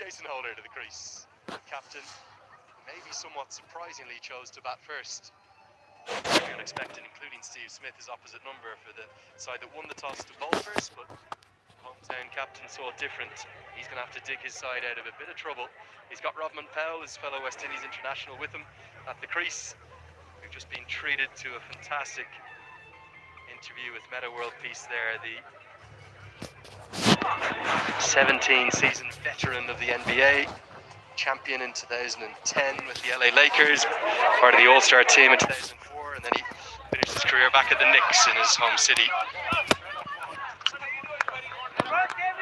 Jason Holder to the crease. Captain, maybe somewhat surprisingly, chose to bat first. Very unexpected, including Steve Smith, his opposite number, for the side that won the toss to bowl first, but hometown captain saw it different. He's going to have to dig his side out of a bit of trouble. He's got Rodman Powell, his fellow West Indies international, with him at the crease. We've just been treated to a fantastic interview with Meta World Peace there, the 17-season veteran of the NBA, champion in 2010 with the LA Lakers, part of the All-Star team in 2004, and then he finished his career back at the Knicks in his home city.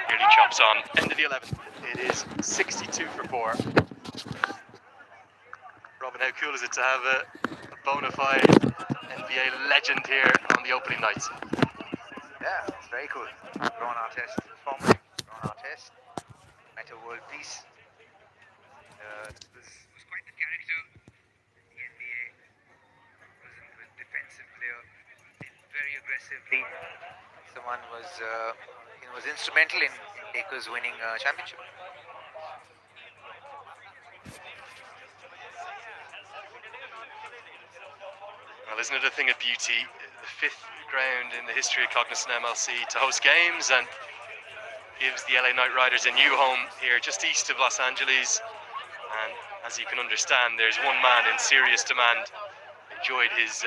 Nearly chops on. End of the 11th. It is 62 for 4. Robin, how cool is it to have a bona fide NBA legend here on the opening night? Yeah, it's very cool. Ron Artest, formerly Ron Artest, Meta World Peace. Was quite the character in the NBA. Was a good defensive player, did very aggressively. Someone was instrumental in Lakers winning a championship. Well, isn't it a thing of beauty? The 5th ground in the history of Cognizant MLC to host games, and gives the LA Knight Riders a new home here just east of Los Angeles. And as you can understand, there's one man in serious demand. Enjoyed his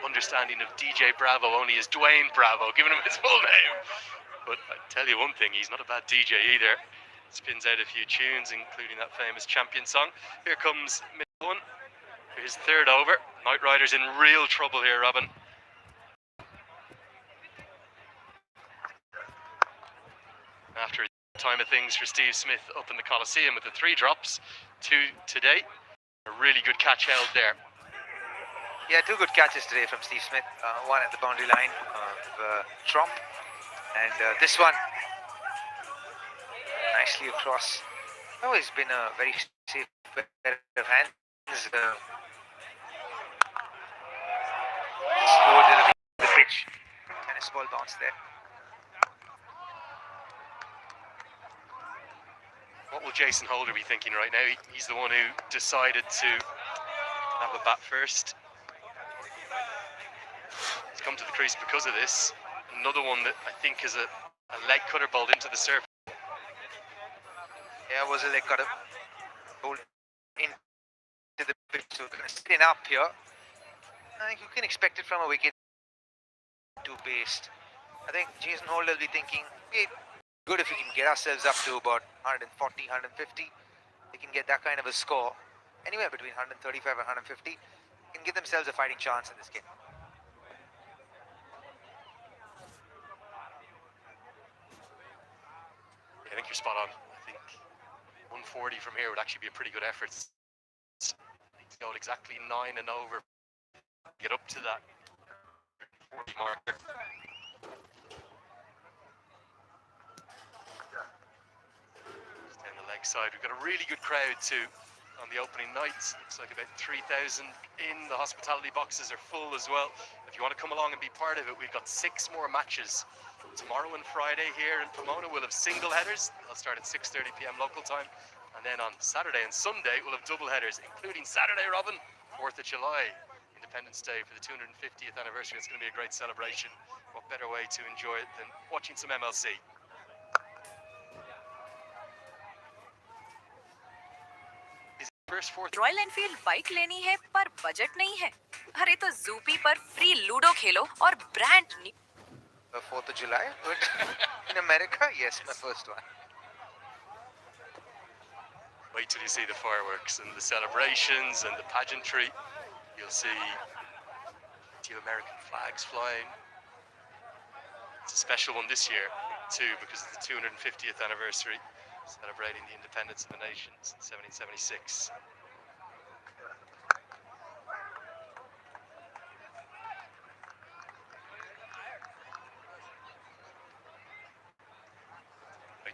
understanding of DJ Bravo only as Dwayne Bravo, giving him his full name. But I tell you one thing, he's not a bad DJ either. Spins out a few tunes, including that famous Champion song. Here comes middle one for his 3rd over. Knight Riders in real trouble here, Robin. After a time of things for Steve Smith up in the Coliseum with the 3 drops, 2 today. A really good catch held there. Yeah, 2 good catches today from Steve Smith. One at the boundary line of Trump, and this one nicely across. Always been a very safe pair of hands. Slow delivery of the pitch. Tennis ball bounce there. What will Jason Holder be thinking right now? He's the one who decided to have a bat first. He's come to the crease because of this. Another one that I think is a leg cutter bowled into the surface. Yeah, it was a leg cutter. Bowled into the pitch, so kind of spin up here. I think you can expect it from a wicket to based. I think Jason Holder will be thinking, hey, good if we can get ourselves up to about 140, 150. They can get that kind of a score, anywhere between 135 and 150. Can give themselves a fighting chance in this game. I think you're spot on. I think 140 from here would actually be a pretty good effort. Go exactly 9 and over. Get up to that 40 marker. Down the leg side, we've got a really good crowd too on the opening nights. Looks like about 3,000 in. The hospitality boxes are full as well. If you want to come along and be part of it, we've got 6 more matches. Tomorrow and Friday here in Pomona we'll have single headers. They'll start at 6:30 p.m. local time. And then on Saturday and Sunday we'll have double headers, including Saturday, Robin, 4th of July. Independence Day for the 250th anniversary. It's going to be a great celebration. What better way to enjoy it than watching some MLC? Royal Enfield bike लेनी है पर budget नहीं है। अरे तो ज़ूपी पर free ludo खेलो और brand new 4th of July, but in America, yes, my first one. Wait till you see the fireworks and the celebrations and the pageantry. You'll see 2 American flags flying. It's a special one this year too because it's the 250th anniversary, celebrating the independence of the nation since 1776.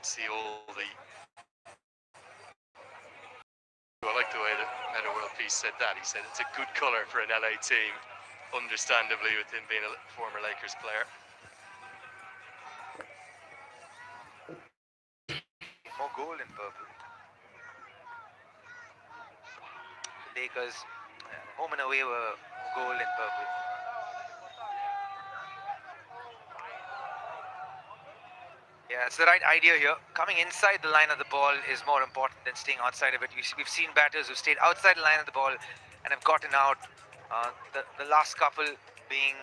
See all the... I like the way that Meta World Peace said that. He said it's a good colour for an LA team, understandably with him being a former Lakers player. More gold in purple. Lakers, home and away were gold and purple. Yeah, it's the right idea here. Coming inside the line of the ball is more important than staying outside of it. We've seen batters who stayed outside the line of the ball and have gotten out. The last couple being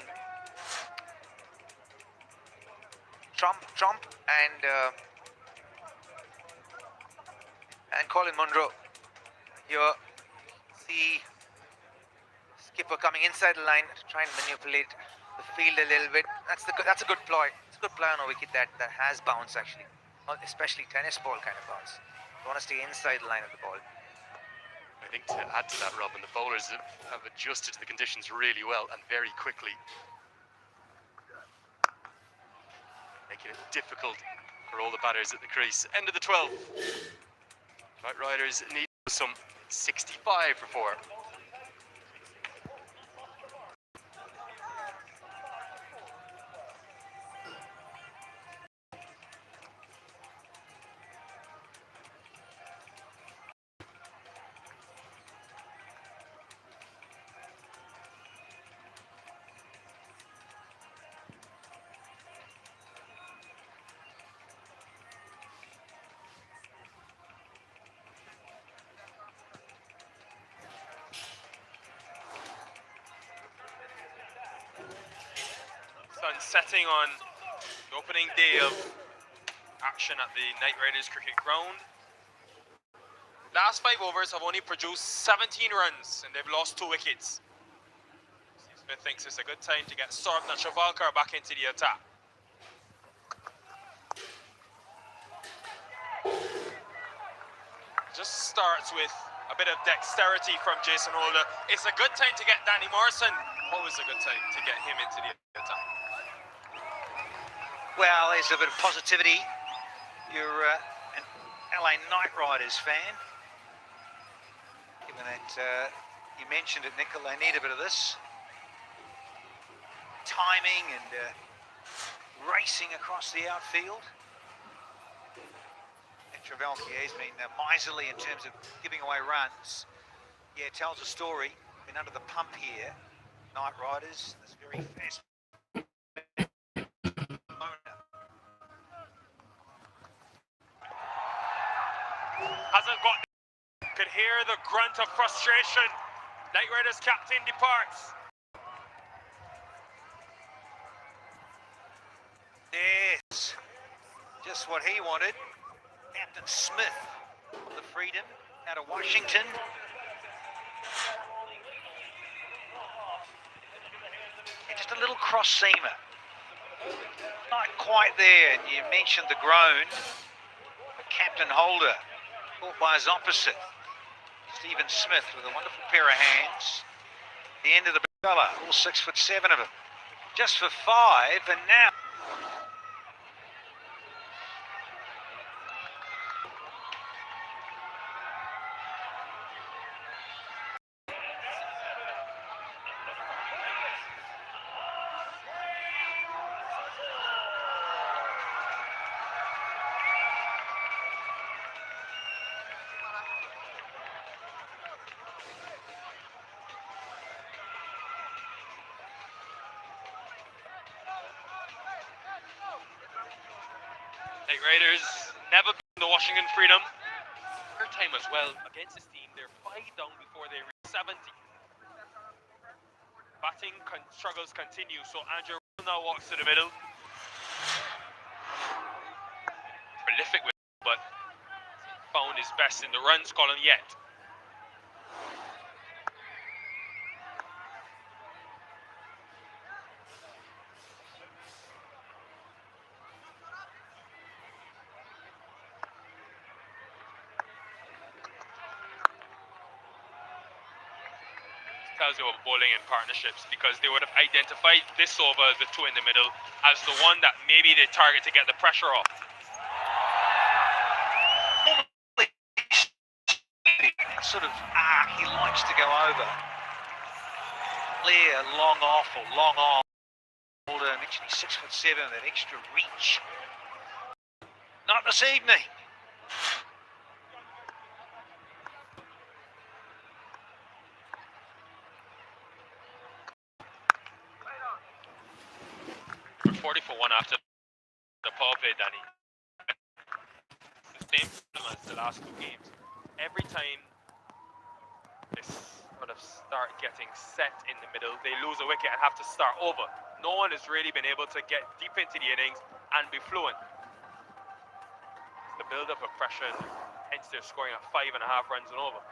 Trump and Colin Munro. Here, see skipper coming inside the line to try and manipulate the field a little bit. That's a good ploy. It's a good ploy on a wicket that has bounce actually, especially tennis ball kind of bounce. You want to stay inside the line of the ball. I think to add to that, Robin, the bowlers have adjusted to the conditions really well and very quickly, making it difficult for all the batters at the crease. End of the 12th. Knight Riders need some 65 for 4. Sun setting on the opening day of action at the Knight Riders cricket ground. Last 5 overs have only produced 17 runs and they've lost 2 wickets. Steve Smith thinks it's a good time to get Saurabh and Travalkar back into the attack. Just starts with a bit of dexterity from Jason Holder. It's a good time to get Danny Morrison. Always a good time to get him into the attack. Well, there's a bit of positivity. You're an LA Knight Riders fan. Given that you mentioned it, Nickel, they need a bit of this. Timing and racing across the outfield. And Travalkar has been miserly in terms of giving away runs. Yeah, it tells a story. Been under the pump here. Knight Riders, this very fast. Hasn't got. Could hear the grunt of frustration. Knight Riders captain departs. Yes, just what he wanted. Captain Smith of the Freedom out of Washington. And just a little cross seamer. Not quite there. And you mentioned the groan. Captain Holder, caught by his opposite. Stephen Smith with a wonderful pair of hands. The end of the fella, all 6'7" of them. Just for 5, and now. Knight Riders never beaten the Washington Freedom. Third time as well against this team. They're 5 down before they reach 70. Batting struggles continue, so Andrew now walks to the middle. Prolific with, but found his best in the runs column yet. Tells you about bowling in partnerships, because they would have identified this over, the 2 in the middle, as the one that maybe they target to get the pressure off. Sort of arc he likes to go over. Clear, long off or long on. Holder, actually 6'7", that extra reach. Not this evening. say, Danny, it's the same as the last 2 games. Every time they sort of start getting set in the middle, they lose a wicket and have to start over. No one has really been able to get deep into the innings and be fluent. It's the build-up of pressure, and hence they're scoring at 5.5 runs and over.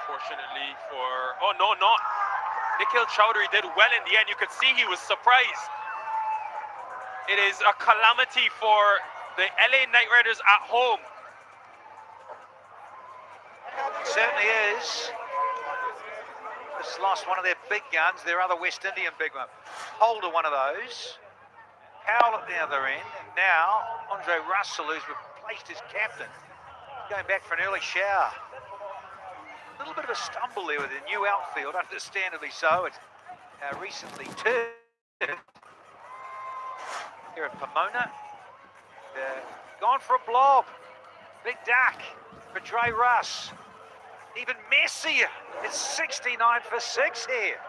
Fortunately for... Oh, no, not. Nikhil Chowdhury did well in the end. You could see he was surprised. It is a calamity for the LA Knight Riders at home. It certainly is. Just lost one of their big guns, their other West Indian big one. Holder one of those. Powell at the other end. And now Andre Russell, who's replaced his captain, going back for an early shower. A little bit of a stumble there with the new outfield, understandably so. It's recently turned. Here at Pomona. Gone for a blob. Big duck for Dre Russ. Even messier. It's 69 for 6 here.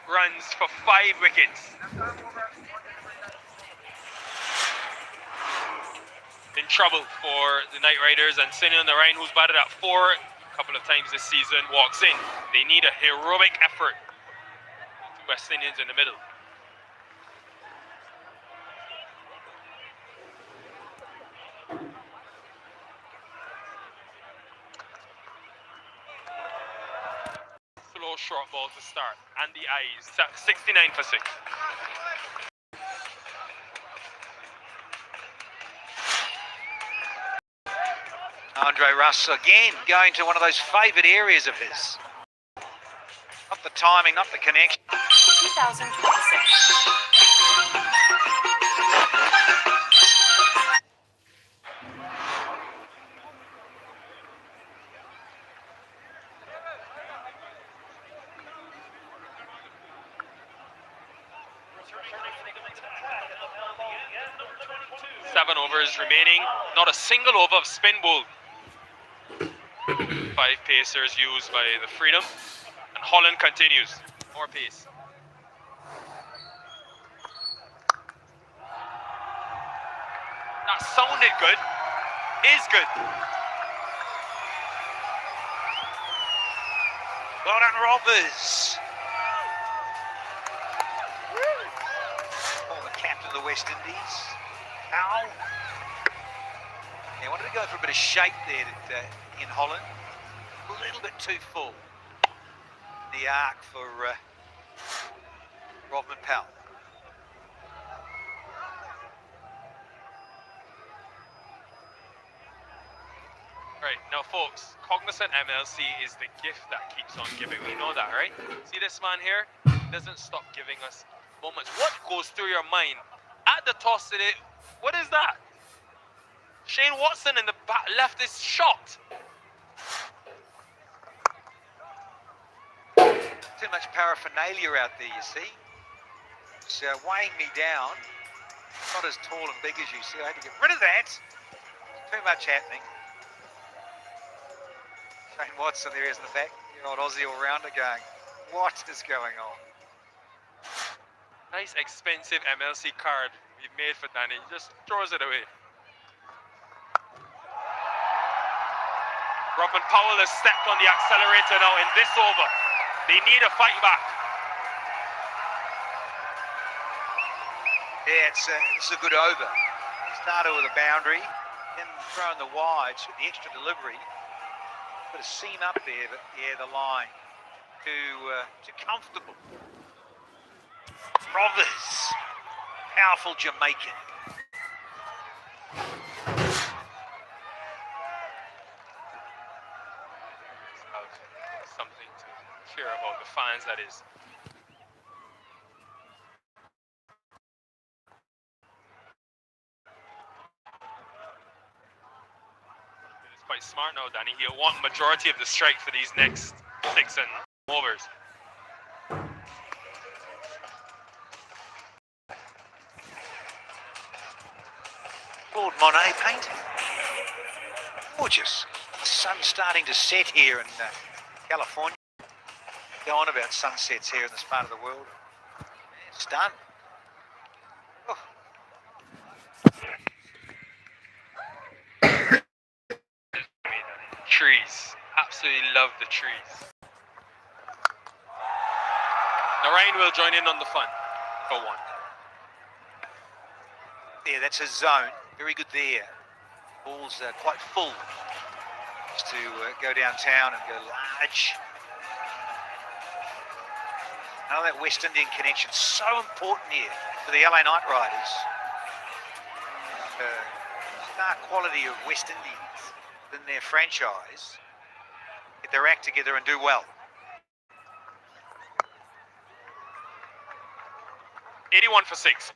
Runs for 5 wickets. In trouble for the Knight Riders, and Sunil Narayan, who's batted at 4 a couple of times this season, walks in. They need a heroic effort. 2 West Indians in the middle. Slow short ball to start, and the eyes. 69 for 6. Andre Russell again going to one of those favoured areas of his. Not the timing, not the connection. 2026. 7 overs remaining. Not a single over of spin ball. 5 pacers used by the Freedom. And Holland continues. More pace. That sounded good. Is good. Well done, Robbers. Former captain of the West Indies. Powell. Yeah, wanted to go for a bit of shape there in Holland. A little bit too full. The arc for Rodman Powell. Right, now folks, Cognizant MLC is the gift that keeps on giving. We know that, right? See this man here? He doesn't stop giving us moments. What goes through your mind at the toss today? What is that? Shane Watson in the back left is shocked. Too much paraphernalia out there, you see. It's weighing me down. Not as tall and big as you see. I had to get rid of that. Too much happening. Shane Watson, there he is in the back. Your old Aussie all-rounder going, what is going on? Nice expensive MLC card we've made for Danny. He just throws it away. Robin Powell has stepped on the accelerator now in this over. They need a fight back. Yeah, it's a good over. Started with a boundary, then throwing the wides with the extra delivery. Bit of seam up there, but yeah, the line too comfortable. Brothers Powerful Jamaican. Something to cheer about the fans, that is. It's quite smart now, Danny. He'll want majority of the strike for these next 6 and overs. Claude Monet painting. Gorgeous. The sun's starting to set here in California. Go on about sunsets here in this part of the world. It's done. Oh. Trees. Absolutely love the trees. The rain will join in on the fun for one. Yeah, that's a zone. Very good there. Ball's quite full. Just to go downtown and go large. Now that West Indian connection, so important here for the LA Knight Riders. Star quality of West Indians in their franchise. Get their act together and do well. 81 for 6.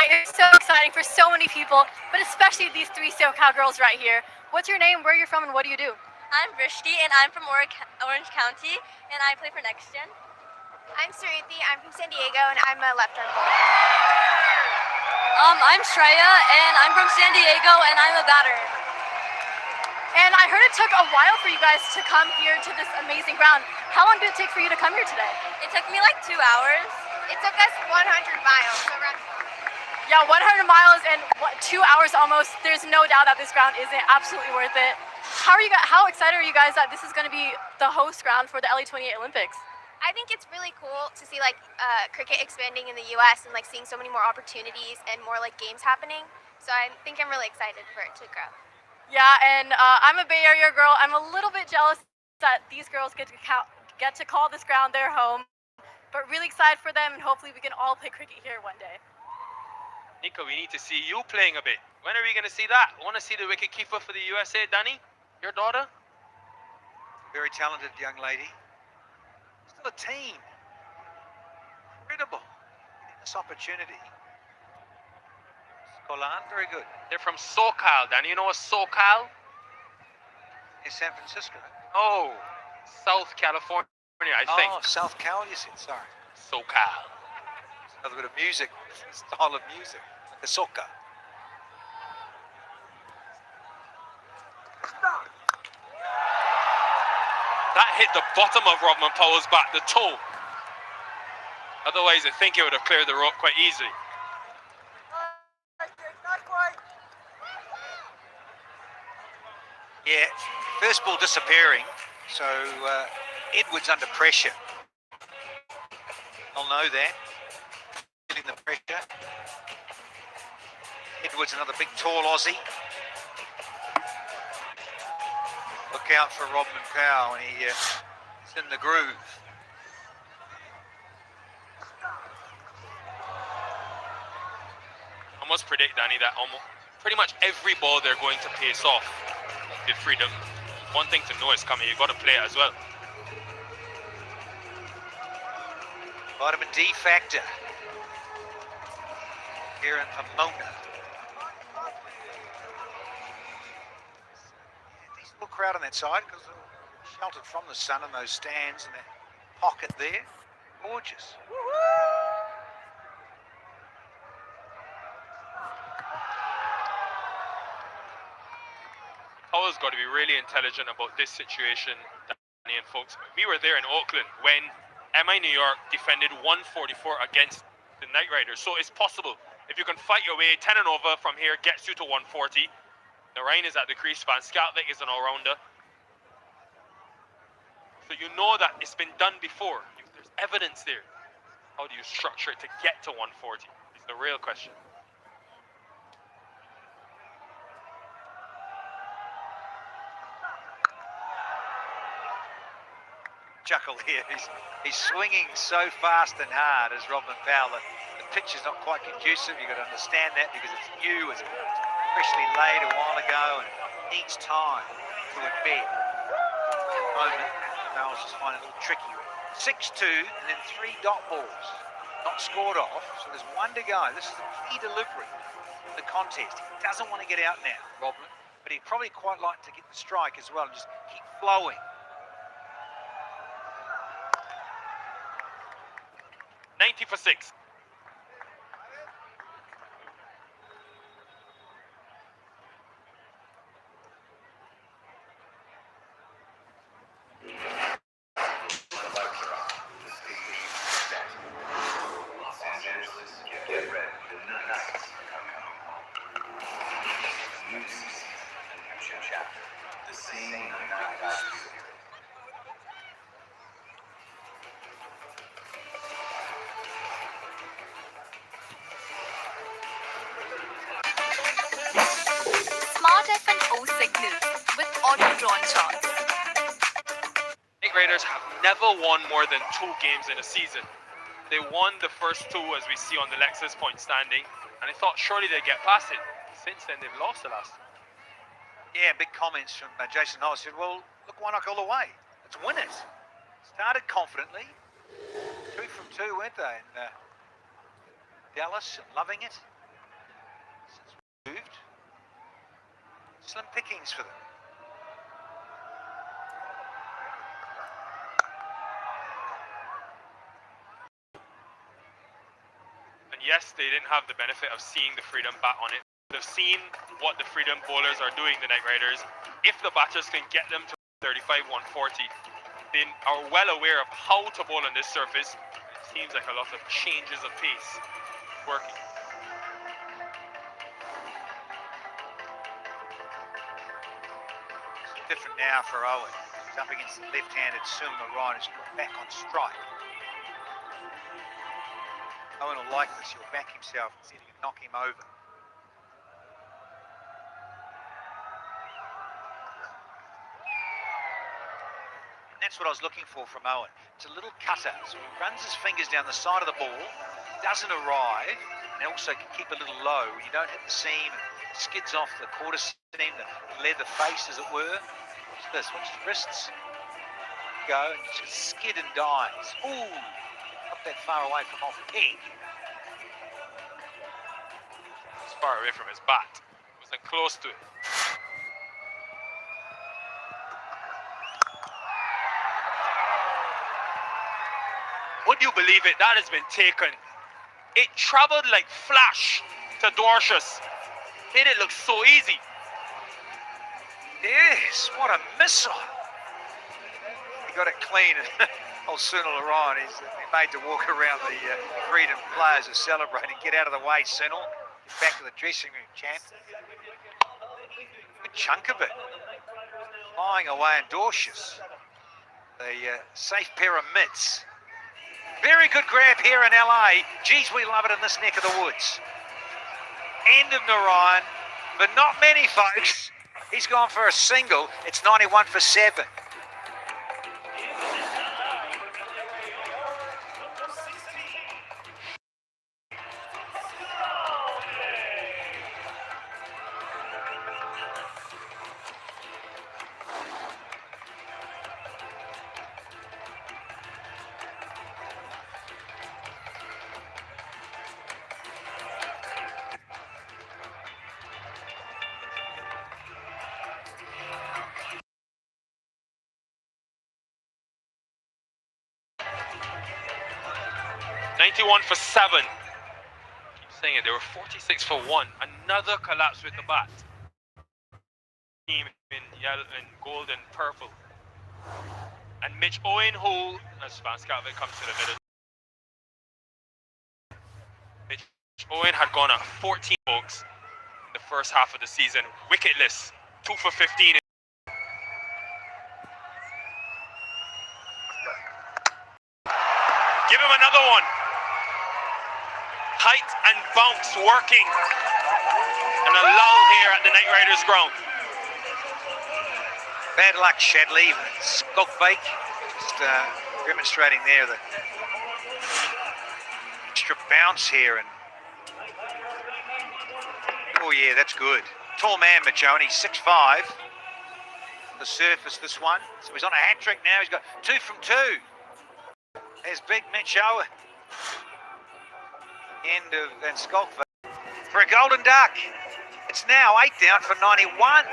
It's so exciting for so many people, but especially these three SoCal girls right here. What's your name, where you're from, and what do you do? I'm Vrishti, and I'm from Orange County, and I play for Next Gen. I'm Saruthi, I'm from San Diego, and I'm a left-arm bowler. I'm Shreya, and I'm from San Diego, and I'm a batter. And I heard it took a while for you guys to come here to this amazing ground. How long did it take for you to come here today? It took me like 2 hours. It took us 100 miles, so around. Yeah, 100 miles and 2 hours almost. There's no doubt that this ground isn't absolutely worth it. How excited are you guys that this is going to be the host ground for the LA 28 Olympics? I think it's really cool to see like cricket expanding in the U.S. and like seeing so many more opportunities and more like games happening. So I think I'm really excited for it to grow. Yeah, and I'm a Bay Area girl. I'm a little bit jealous that these girls get to call this ground their home, but really excited for them, and hopefully we can all play cricket here one day. Nico, we need to see you playing a bit. When are we going to see that? I want to see the wicketkeeper for the USA, Danny, your daughter. Very talented young lady. Still a teen. Incredible. Getting this opportunity. Skolan, very good. They're from SoCal, Danny. You know what SoCal? In San Francisco. Oh, South California, I think. Oh, South Cal, you said, sorry. SoCal. Another bit of music, style of music, like a soca. That hit the bottom of Rodman Powell's bat, the toe. Otherwise, I think it would have cleared the rope quite easily. Yeah, first ball disappearing, so Edwards under pressure. I'll know that. Feeling the pressure. Edwards, another big tall Aussie. Look out for Rodman Powell when he's in the groove. I must predict, Danny, that almost pretty much every ball they're going to pace off with Freedom. One thing to know is coming, you've got to play it as well. Vitamin D factor. Here in Pomona. Decent little crowd on that side because they're sheltered from the sun in those stands and that pocket there. Gorgeous. Powell's Seattle's got to be really intelligent about this situation, Danny and folks. We were there in Oakland when MI New York defended 144 against the Knight Riders. So it's possible. If you can fight your way, 10 and over from here gets you to 140. Narayan is at the crease span. Skalvik is an all-rounder. So you know that it's been done before. There's evidence there. How do you structure it to get to 140? Is the real question. Chuckle here. He's swinging so fast and hard as Robin Fowler. The pitch is not quite conducive. You've got to understand that because it's new, it's freshly laid a while ago, and needs time to embed. At the moment, Fowler's just finding it a little tricky. 6-2 and then 3 dot balls. Not scored off, so there's 1 to go. This is a key delivery in the contest. He doesn't want to get out now, Robin, but he'd probably quite like to get the strike as well and just keep flowing. 90 for 6. Smart F&O signals with auto-drawn charts. Knight Riders have never won more than 2 games in a season. They won the first 2, as we see on the Lexus point standing, and I thought surely they'd get past it. Since then, they've lost the last 2. Yeah, big comments from Jason Hollis. Said, well, look, why not go all the way? Let's win it. Started confidently. 2 from 2, weren't they? And Dallas and loving it. Since moved. Slim pickings for them. And yes, they didn't have the benefit of seeing the Freedom bat on it. They've seen what the Freedom bowlers are doing, the Knight Riders. If the batters can get them to 35, 140, they are well aware of how to bowl on this surface. It seems like a lot of changes of pace working. It's different now for Owen. He's up against the left-handed Sun Ryan, who's got back on strike. Owen will like this. He'll back himself and see if he can knock him over. That's what I was looking for from Owen. It's a little cutter, so he runs his fingers down the side of the ball, doesn't arrive, and also can keep a little low. You don't hit the seam, and skids off the quarter seam, the leather face, as it were. Watch this, watch his wrists. Go, and just skid and dives. Ooh, not that far away from off peg. It's far away from his bat. Wasn't close to it. Would you believe it? That has been taken. It traveled like flash to Dorcius. Made it look so easy. Yes, what a missile. He got it clean. Old Sunil Ryan, he's made to walk around the Freedom players are celebrating. Get out of the way, Sunil. Get back to the dressing room, champ. Good chunk of it. Flying away in Dorcius. The safe pair of mitts. Very good grab here in LA. Geez, we love it in this neck of the woods. End of Narayan, but not many, folks. He's gone for a single. It's 91 for 7. $91 for 7. Keep saying it. They were 46 for 1. Another collapse with the bat. team in yellow and gold and purple. And Mitch Owen, who, as Van Scatvic comes to the middle, Mitch Owen had gone at 14 pokes in the first half of the season, wicketless, 2 for 15. Give him another one. Height and bounce working. And a lull here at the Knight Riders ground. Bad luck, Nishad-live. Skogvik just demonstrating there the extra bounce here. And oh yeah, that's good. Tall man, Majoni, 6'5". The surface, this one. So he's on a hat trick now. He's got 2 from 2. There's big Mitch Owen. End of and Skogvik for a golden duck. It's now 8 down for 91.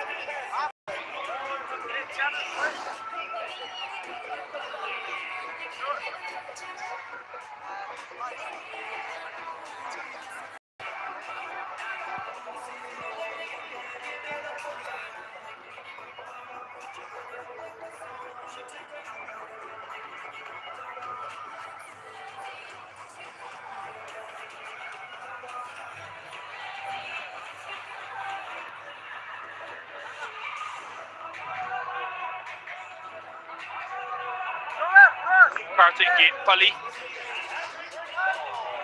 Kartik Gatepally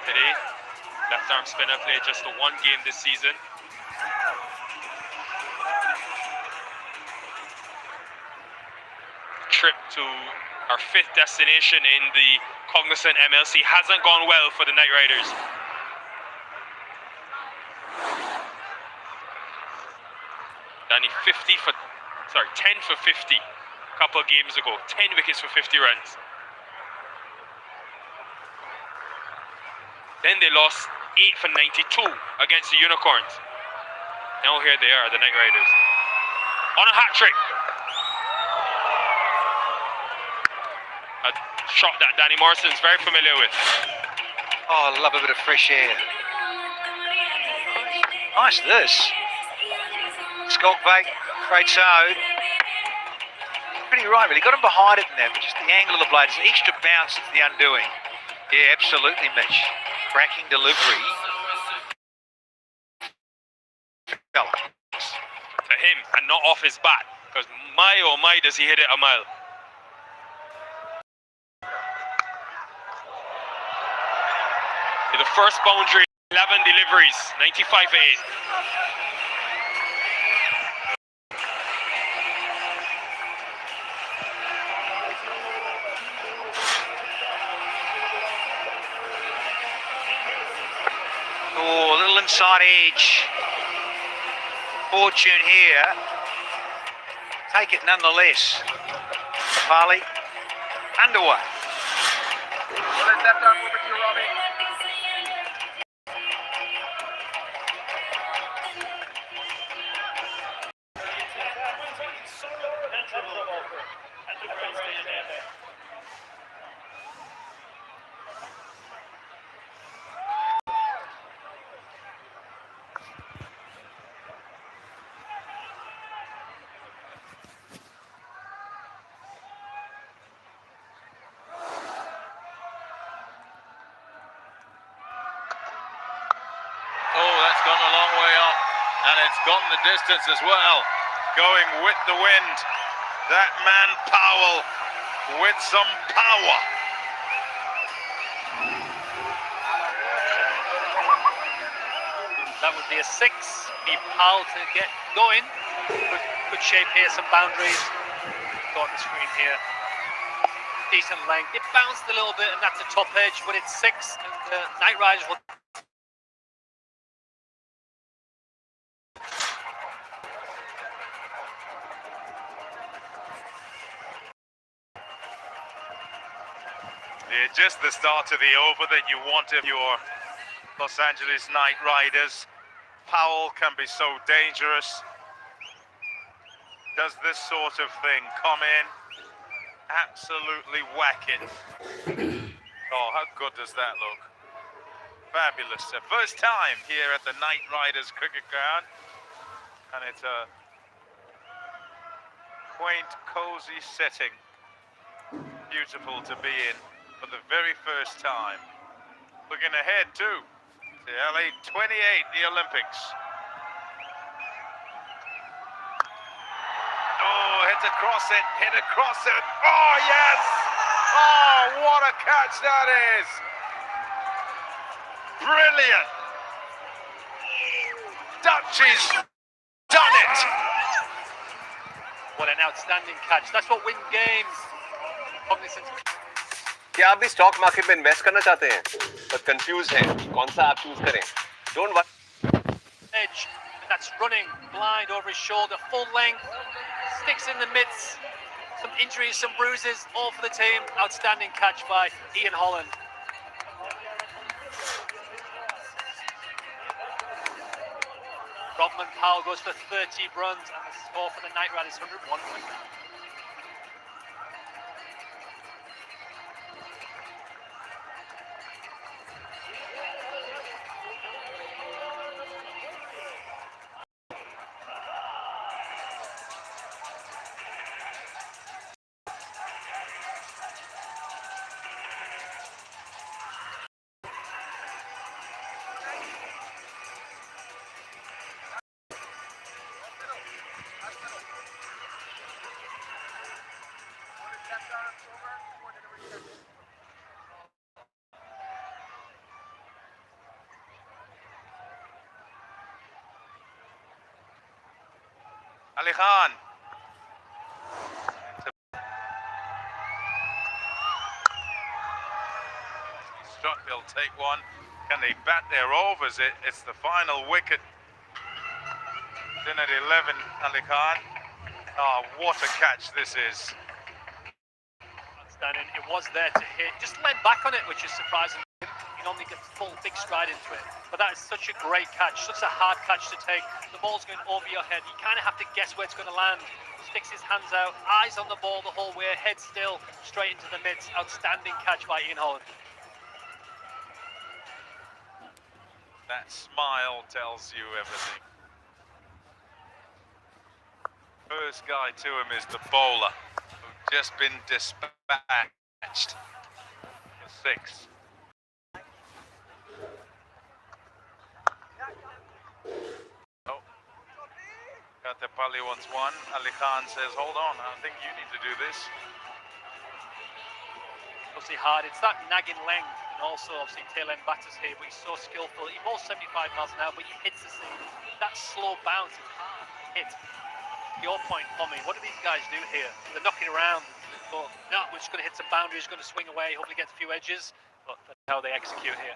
today. Left arm spinner played just the 1 game this season. Trip to our 5th destination in the Cognizant MLC hasn't gone well for the Knight Riders. Danny 10 for 50 a couple of games ago. 10 wickets for 50 runs. Then they lost 8 for 92 against the Unicorns. Now here they are, the Knight Riders. On a hat trick. A shot that Danny Morrison's very familiar with. Oh, I love a bit of fresh air. Nice this. Skogvik, creates out. Pretty right, really. Got him behind it in there, but just the angle of the blade. It's an extra bounce, it's the undoing. Yeah, absolutely, Mitch. Cracking delivery. To him and not off his bat, because my oh my does he hit it a mile. The first boundary, 11 deliveries, 95 for 8. Oh, a little inside edge. Fortune here. Take it nonetheless. Farley, underway. Gone a long way up, and it's gone the distance as well. Going with the wind, that man Powell with some power. That would be a 6. Need Powell to get going. Good shape here, some boundaries. Got on the screen here. Decent length. It bounced a little bit, and that's a top edge, but it's 6. And Knight Riders will. Yeah, just the start of the over that you want of your Los Angeles Knight Riders. Powell can be so dangerous. Does this sort of thing come in? Absolutely whack it. Oh, how good does that look? Fabulous. First time here at the Knight Riders cricket ground. And it's a quaint, cozy setting. Beautiful to be in for the very first time. Looking ahead too to LA 28, the Olympics. Oh, hit across it, hit across it. Oh, yes! Oh, what a catch that is! Brilliant! Dutchie's done it! What an outstanding catch. That's what wins games. Cognizant. क्या आप भी stock market में invest करना चाहते हैं पर confuse हैं कौन सा आप चूज करें don't worry Edge, and that's running blind over his shoulder, full length, sticks in the midst. Some injuries, some bruises, all for the team. Outstanding catch by Ian Holland. Rodman Powell goes for 30 runs, and the score for the Knight Riders 101. Ali Khan. Struck, they'll take one. Can they bat their overs? It's the final wicket. Then at 11, Ali Khan. Oh, what a catch this is. Outstanding. It was there to hit. Just leant back on it, which is surprising. He normally gets full big stride into it. But that is such a great catch, such a hard catch to take. The ball's going over your head. You kind of have to guess where it's going to land. Sticks his hands out, eyes on the ball the whole way, head still, straight into the midst. Outstanding catch by Ian Holland. That smile tells you everything. First guy to him is the bowler, who's just been dispatched for 6. Oh, Katapalli wants one. Ali Khan says, hold on, I think you need to do this. Obviously hard, it's that nagging length, and also obviously tail end batters here, but he's so skillful. He bowls 75 miles an hour, but he hits the seam. That slow bounce is hard to hit. Your point, Tommy, what do these guys do here? They're knocking around, but no, we're just going to hit some boundaries, going to swing away, hopefully get a few edges, but that's how they execute here.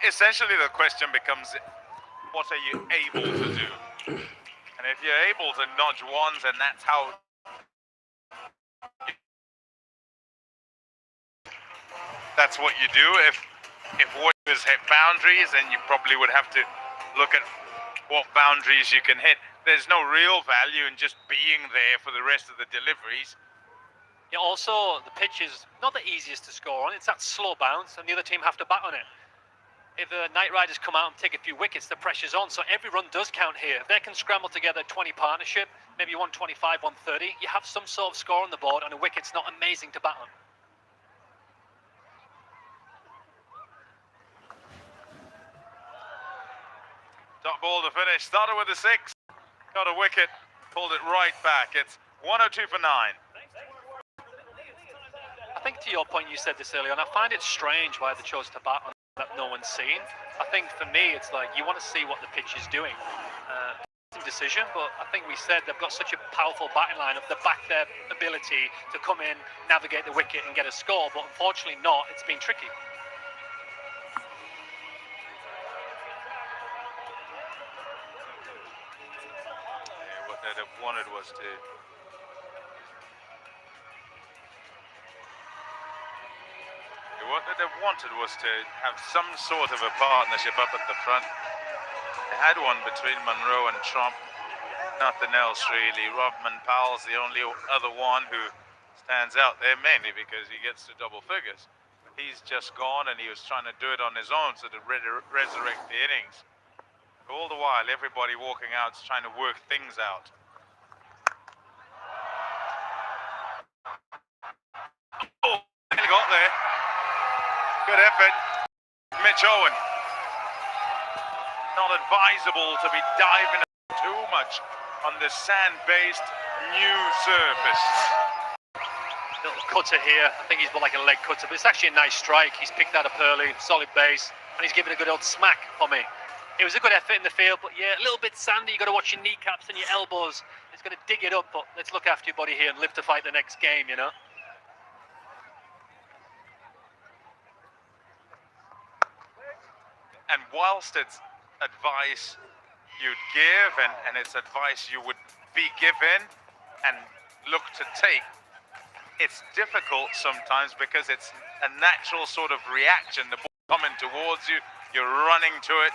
Essentially, the question becomes, what are you able to do? And if you're able to nudge ones, and that's how that's what you do. If what is hit boundaries, then you probably would have to look at what boundaries you can hit. There's no real value in just being there for the rest of the deliveries. Yeah, also, the pitch is not the easiest to score on. It's that slow bounce, and the other team have to bat on it. If the Knight Riders come out and take a few wickets, the pressure's on, so every run does count here. If they can scramble together 20 partnership, maybe 125, 130, you have some sort of score on the board, and a wicket's not amazing to bat on. Top ball to finish. Started with a 6. Got a wicket. Pulled it right back. It's 102 for 9. I think to your point, you said this earlier, and I find it strange why they chose to bat on that no one's seen. I think for me, it's like you want to see what the pitch is doing. Decision, but I think we said they've got such a powerful batting line up the back their ability to come in, navigate the wicket and get a score, but unfortunately not. It's been tricky. What they'd have wanted was to have some sort of a partnership up at the front. They had one between Monroe and Trump. Nothing else really. Rodman Powell's the only other one who stands out there, mainly because he gets to double figures. He's just gone, and he was trying to do it on his own, so to resurrect the innings. All the while, everybody walking out is trying to work things out. Oh, he got there. Good effort. Mitch Owen. Not advisable to be diving too much on this sand-based new surface. Little cutter here. I think he's got like a leg cutter, but it's actually a nice strike. He's picked that up early, solid base, and he's given a good old smack for me. It was a good effort in the field, but yeah, a little bit sandy. You got to watch your kneecaps and your elbows. It's going to dig it up, but let's look after your body here and live to fight the next game, you know. And whilst it's advice you'd give, and it's advice you would be given and look to take, it's difficult sometimes because it's a natural sort of reaction. The ball coming towards you, you're running to it,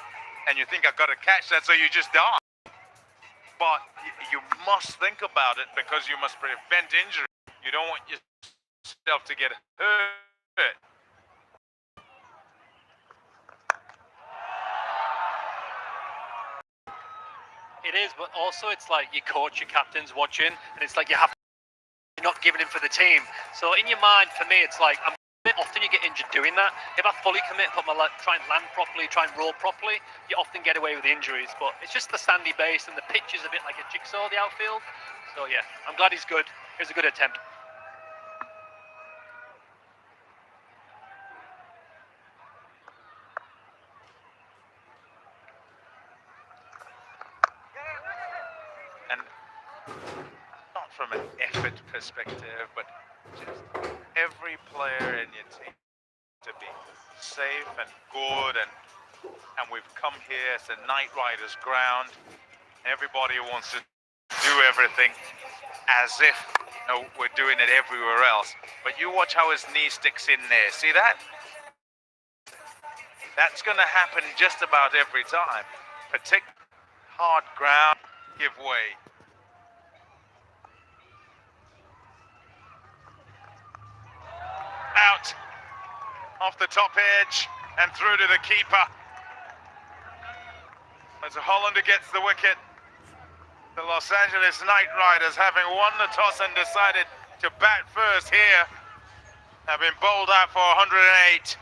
and you think, I've got to catch that, so you just die. But you must think about it because you must prevent injury. You don't want yourself to get hurt. It is, but also it's like your coach, your captain's watching, and it's like you're not giving him for the team. So in your mind, for me, it's like often you get injured doing that. If I fully commit, try and land properly, try and roll properly, you often get away with injuries. But it's just the sandy base, and the pitch is a bit like a jigsaw, the outfield. So yeah, I'm glad he's good. It was a good attempt. And not from an effort perspective, but just every player in your team to be safe and good, and we've come here, it's a Knight Riders ground. Everybody wants to do everything as if we're doing it everywhere else. But you watch how his knee sticks in there. See that? That's going to happen just about every time. Particularly hard ground, give way. Out off the top edge and through to the keeper. As Hollander gets the wicket, the Los Angeles Knight Riders, having won the toss and decided to bat first here, have been bowled out for 108.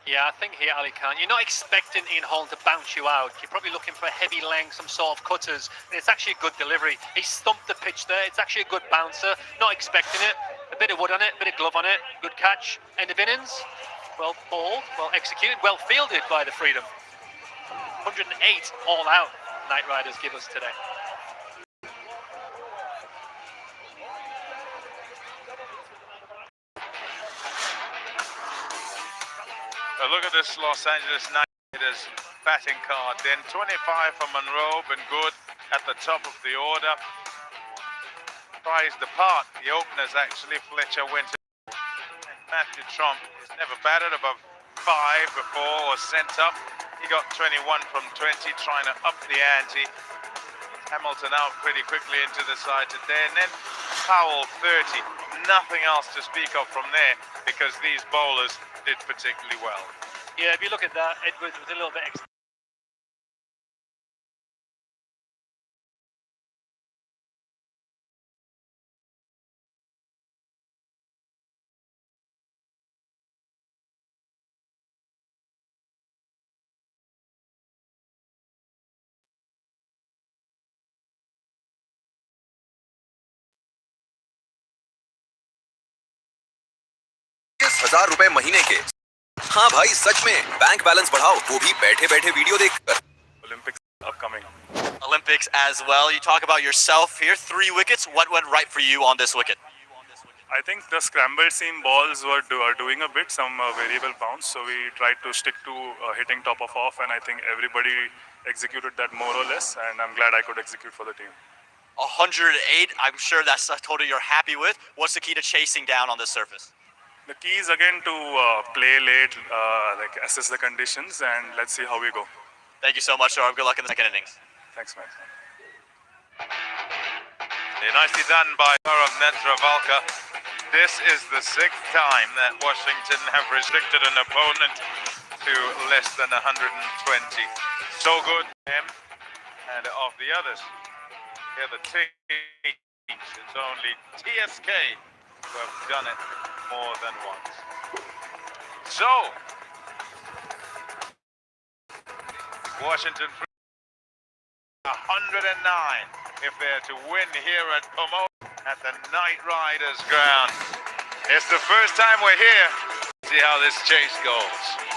Yeah, I think here, Ali Khan, you're not expecting Ian Holland to bounce you out. You're probably looking for a heavy length, some sort of cutters, and it's actually a good delivery. He stumped the pitch there. It's actually a good bouncer. Not expecting it. A bit of wood on it, a bit of glove on it. Good catch. End of innings. Well bowled, well executed, well fielded by the Freedom. 108 all out, Knight Riders give us today. Look at this Los Angeles Knight Riders batting card. Then 25 for Monroe, been good at the top of the order. Tries the part. The openers actually, Fletcher went in. Matthew Trump has never batted above 5 before or sent up. He got 21 from 20, trying to up the ante. Hamilton out pretty quickly into the side today. And then Powell 30. Nothing else to speak of from there because these bowlers did particularly well. Yeah, if you look at that, Edwards was a little bit extra. ₹1000 महीने के। हाँ भाई, सच में bank balance बढ़ाओ, वो भी बैठे बैठे वीडियो देखकर। Olympics upcoming. Olympics as well. You talk about yourself here. 3 wickets. What went right for you on this wicket? I think the scrambled seam balls were doing a bit, some variable bounce, so we tried to stick to hitting top of off, and I think everybody executed that more or less, and I'm glad I could execute for the team. 108. I'm sure that's a total you're happy with. What's the key to chasing down on this surface? The key is again to play late, like assess the conditions, and let's see how we go. Thank you so much, Saurabh. Good luck in the second innings. Thanks, man. Nicely done by Saurabh Netravalka. This is the sixth time that Washington have restricted an opponent to less than 120. So good, him. And of the others, here the teams, it's only TSK who have done it more than once. So, Washington 109 if they're to win here at Pomona at the Knight Riders ground. It's the first time we're here. See how this chase goes.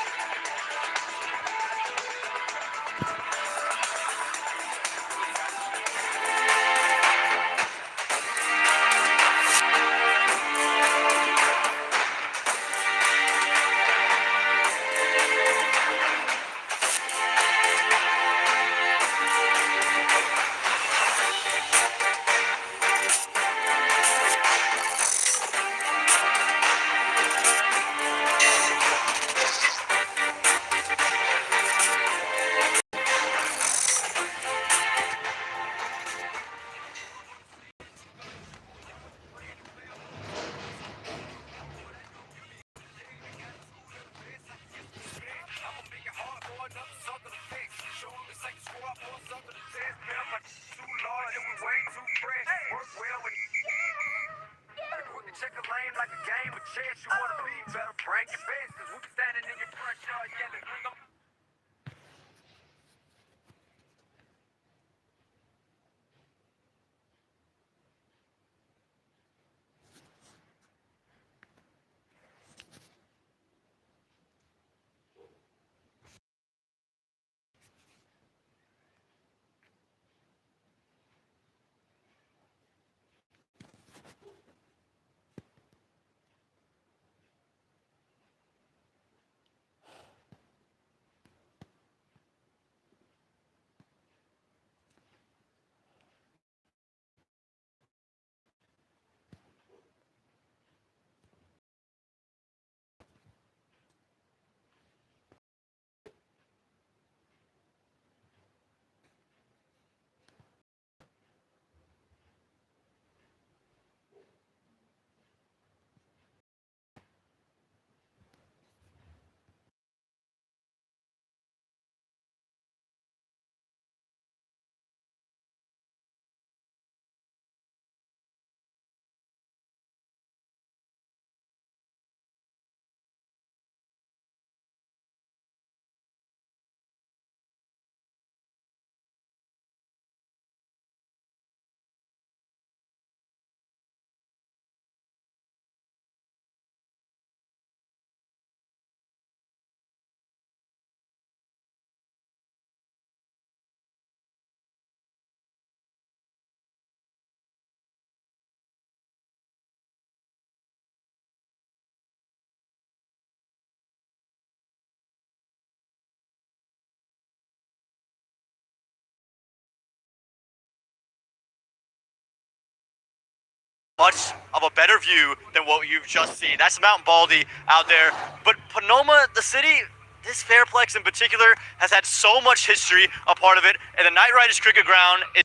Much of a better view than what you've just seen. That's Mount Baldy out there. But Pomona, the city, this Fairplex in particular, has had so much history a part of it. And the Knight Riders cricket ground is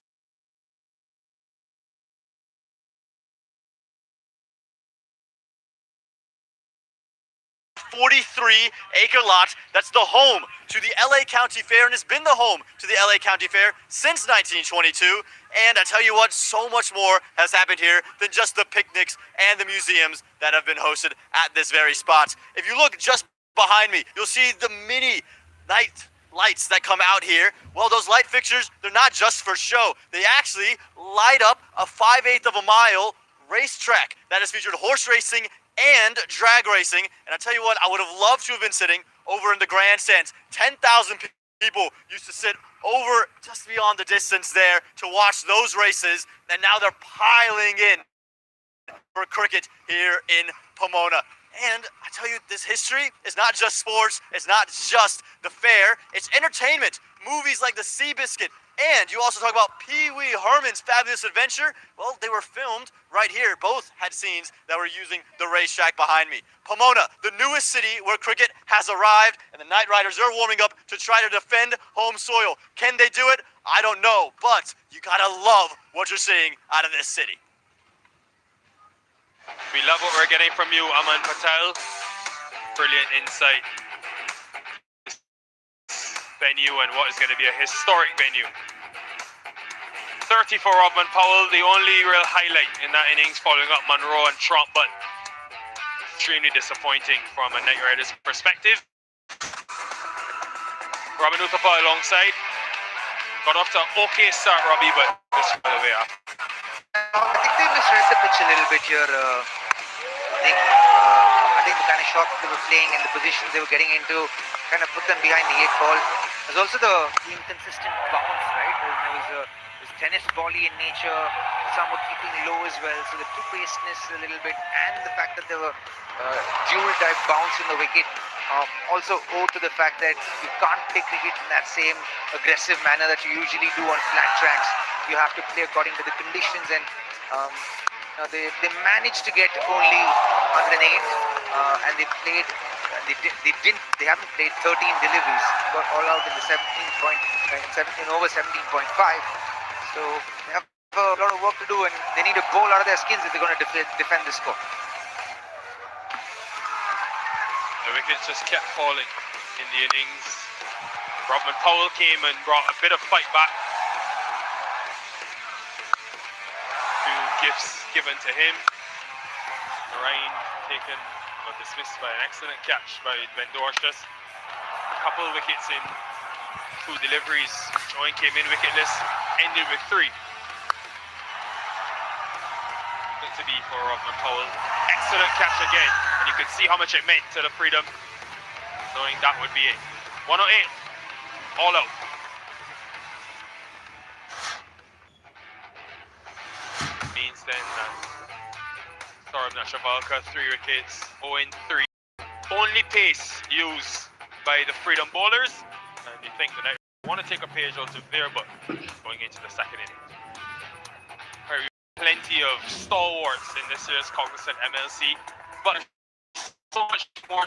43-acre lot that's the home to the LA County Fair and has been the home to the LA County Fair since 1922. And I tell you what, so much more has happened here than just the picnics and the museums that have been hosted at this very spot. If you look just behind me, you'll see the mini night lights that come out here. Well, those light fixtures, they're not just for show. They actually light up a 5/8 of a mile racetrack that has featured horse racing and drag racing. And I tell you what, I would have loved to have been sitting over in the grandstands. 10,000 people used to sit over just beyond the distance there to watch those races, and now they're piling in for cricket here in Pomona. And I tell you, this history is not just sports, it's not just the fair, it's entertainment. Movies like The Seabiscuit, and you also talk about Pee Wee Herman's Fabulous Adventure. Well, they were filmed right here. Both had scenes that were using the racetrack behind me. Pomona, the newest city where cricket has arrived, and the Knight Riders are warming up to try to defend home soil. Can they do it? I don't know, but you gotta love what you're seeing out of this city. We love what we're getting from you, Aman Patel. Brilliant insight. Venue and what is going to be a historic venue. 30 for Robin Powell, the only real highlight in that innings, following up Monroe and Trump, but extremely disappointing from a Knight Riders perspective. Robin Uthappa alongside. Got off to an okay start, Robbie, but just fell away after. I think they misread the pitch a little bit here. I think the kind of shots they were playing and the positions they were getting into kind of put them behind the 8 ball. There's also the inconsistent bounce, right? It was tennis volley in nature. Some were keeping low as well. So the two-pacedness a little bit, and the fact that there were dual type bounce in the wicket also owe to the fact that you can't play cricket in that same aggressive manner that you usually do on flat tracks. You have to play according to the conditions, and they managed to get only 108, and they played. They haven't played 13 deliveries. Got all out in the 17 over 17.5. So they have a lot of work to do, and they need to bowl out of their skins if they're going to defend this score. The wickets just kept falling in the innings. Robin Powell came and brought a bit of fight back. 2 gifts given to him. Ryan taken or dismissed by an excellent catch by Ben Dorshus. A couple of wickets in 2 deliveries. Join came in wicketless, ended with 3. Good to be for Robin Powell. Excellent catch again, and you could see how much it meant to the Freedom, knowing that would be it. 108, all out. Means then that Saurabh Nashavalka, 3 wickets, 0-3. Only pace used by the Freedom bowlers, and you think that I want to take a page out of their book going into the second inning. Plenty of stalwarts in this year's Cognizant MLC, but so much more.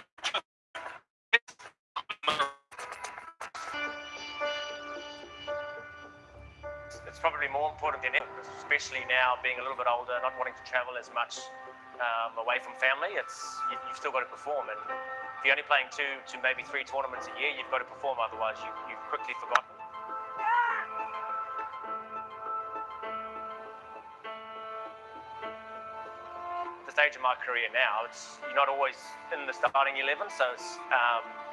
It's probably more important than ever, especially now being a little bit older, not wanting to travel as much away from family. You've still got to perform, and if you're only playing 2 to maybe 3 tournaments a year, you've got to perform, otherwise you've quickly forgotten. Stage of my career now, you're not always in the starting 11, so it's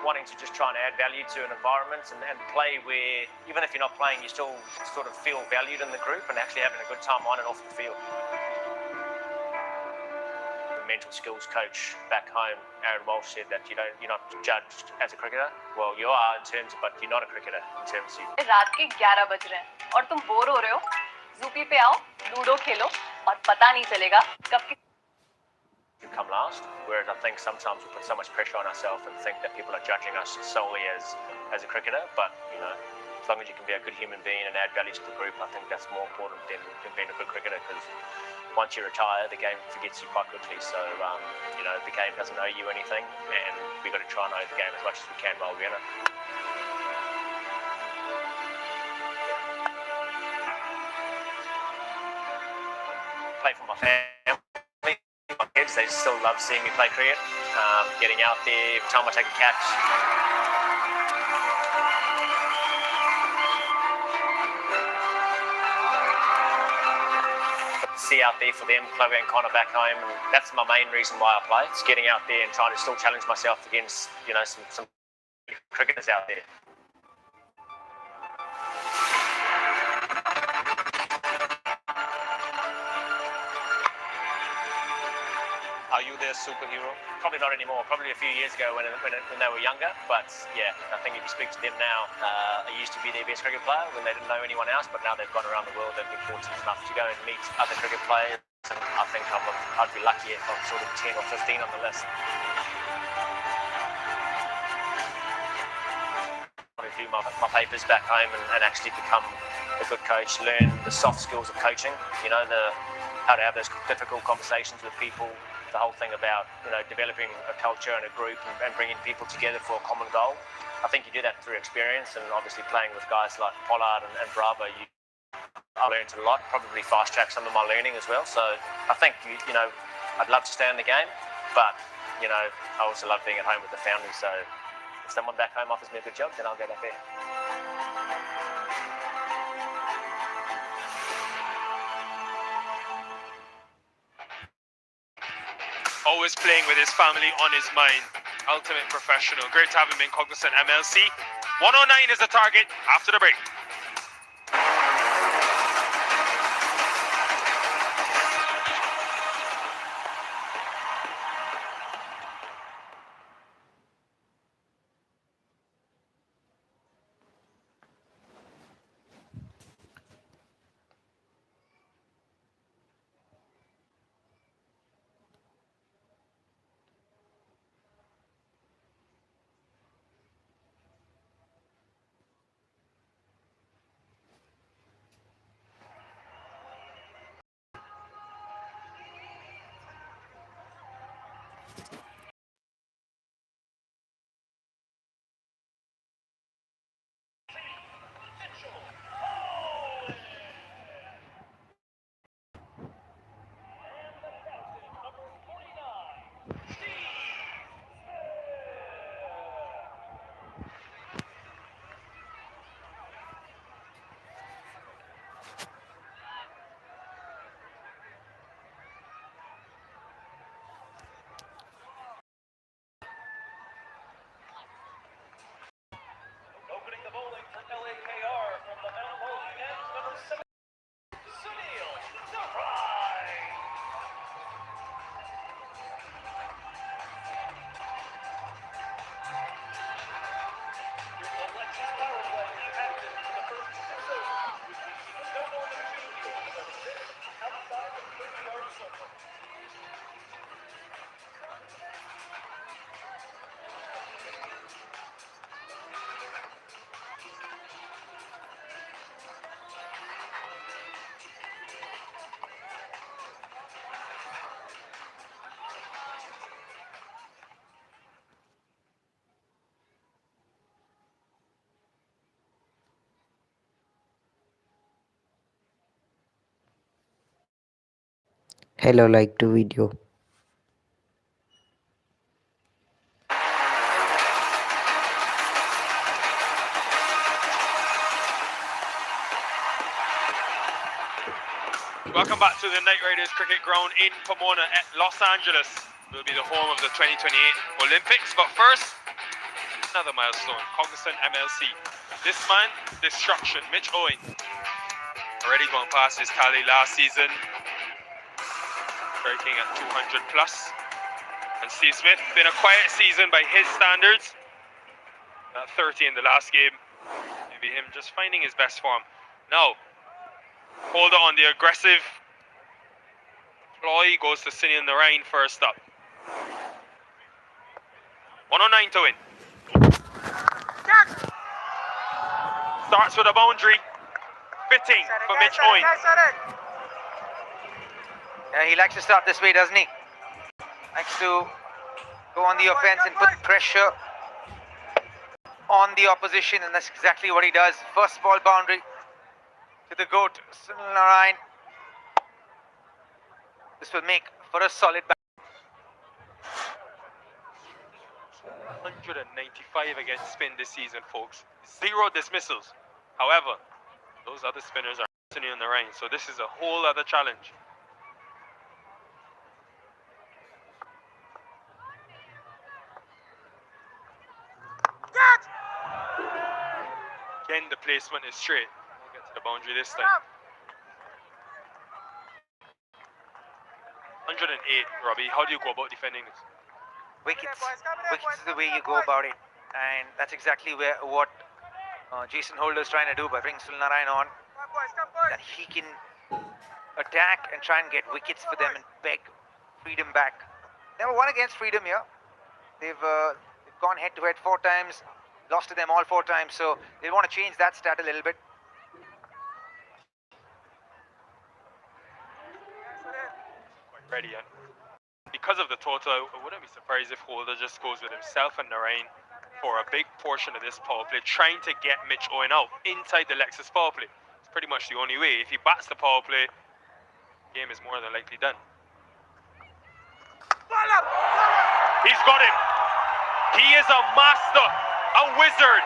wanting to just try and add value to an environment and play where, even if you're not playing, you still sort of feel valued in the group and actually having a good time on and off the field. The mental skills coach back home, Aaron Walsh, said that you're not judged as a cricketer. Well, you are in terms of, but you're not a cricketer in terms of. रात के 11 बज रहे हैं और तुम bore हो रहे हो, ज़ूपी पे आओ, लूडो खेलो और पता नहीं चलेगा कब come last, whereas I think sometimes we put so much pressure on ourselves and think that people are judging us solely as a cricketer, but as long as you can be a good human being and add value to the group, I think that's more important than being a good cricketer, because once you retire, the game forgets you quite quickly. So the game doesn't owe you anything, and we've got to try and owe the game as much as we can while we're in it. Play for my family. My kids, they still love seeing me play cricket, getting out there, every time I take a catch. See out there for them, Chloe and Connor back home, and that's my main reason why I play. It's getting out there and trying to still challenge myself against, some cricketers out there. Are you their superhero? Probably not anymore. Probably a few years ago when they were younger. But yeah, I think if you speak to them now, I used to be their best cricket player when they didn't know anyone else. But now they've gone around the world. They've been fortunate enough to go and meet other cricket players. And I think I'd be lucky if I'm sort of 10 or 15 on the list. I want to do my papers back home and actually become a good coach. Learn the soft skills of coaching. How to have those difficult conversations with people. The whole thing about developing a culture and a group and bringing people together for a common goal. I think you do that through experience, and obviously playing with guys like Pollard and Bravo, I learned a lot. Probably fast track some of my learning as well. So I think I'd love to stay in the game, but you know, I also love being at home with the family. So if someone back home offers me a good job, then I'll go back there. Always playing with his family on his mind. Ultimate professional. Great to have him in Cognizant MLC. 109 is the target after the break. Hello, like to video. Welcome back to the Knight Riders cricket ground in Pomona at Los Angeles. It will be the home of the 2028 Olympics. But first, another milestone, Cognizant MLC. This man, destruction, Mitch Owen. Already gone past his tally last season, striking at 200 plus. And Steve Smith, been a quiet season by his standards. At 30 in the last game. Maybe him just finding his best form. Now, hold on, the aggressive ploy goes to Sunil Narain first up. 109 to win. Starts with a boundary. Fitting for Mitch Owen. Yeah, he likes to start this way, doesn't he? Likes to go on the offense and put pressure on the opposition, and that's exactly what he does. First ball boundary to the GOAT, Sunil Narain. This will make for a solid back. 195 against spin this season, folks. 0 dismissals. However, those other spinners are Sunil Narain, so this is a whole other challenge. Again, the placement is straight. We'll get to the boundary this time. 108, Robbie. How do you go about defending this? Wickets is the way you go about it, and that's exactly what Jason Holder is trying to do by bringing Sunil Narain on. That he can attack and try and get wickets for them and beg Freedom back. Never won against Freedom here. They've gone head to head 4 times, lost to them all 4 times, so they want to change that stat a little bit. Quite ready, and because of the total, I wouldn't be surprised if Holder just goes with himself and Narain for a big portion of this power play, trying to get Mitch Owen out inside the Lexus power play. It's pretty much the only way. If he bats the power play, the game is more than likely done. He's got him. He is a master, a wizard.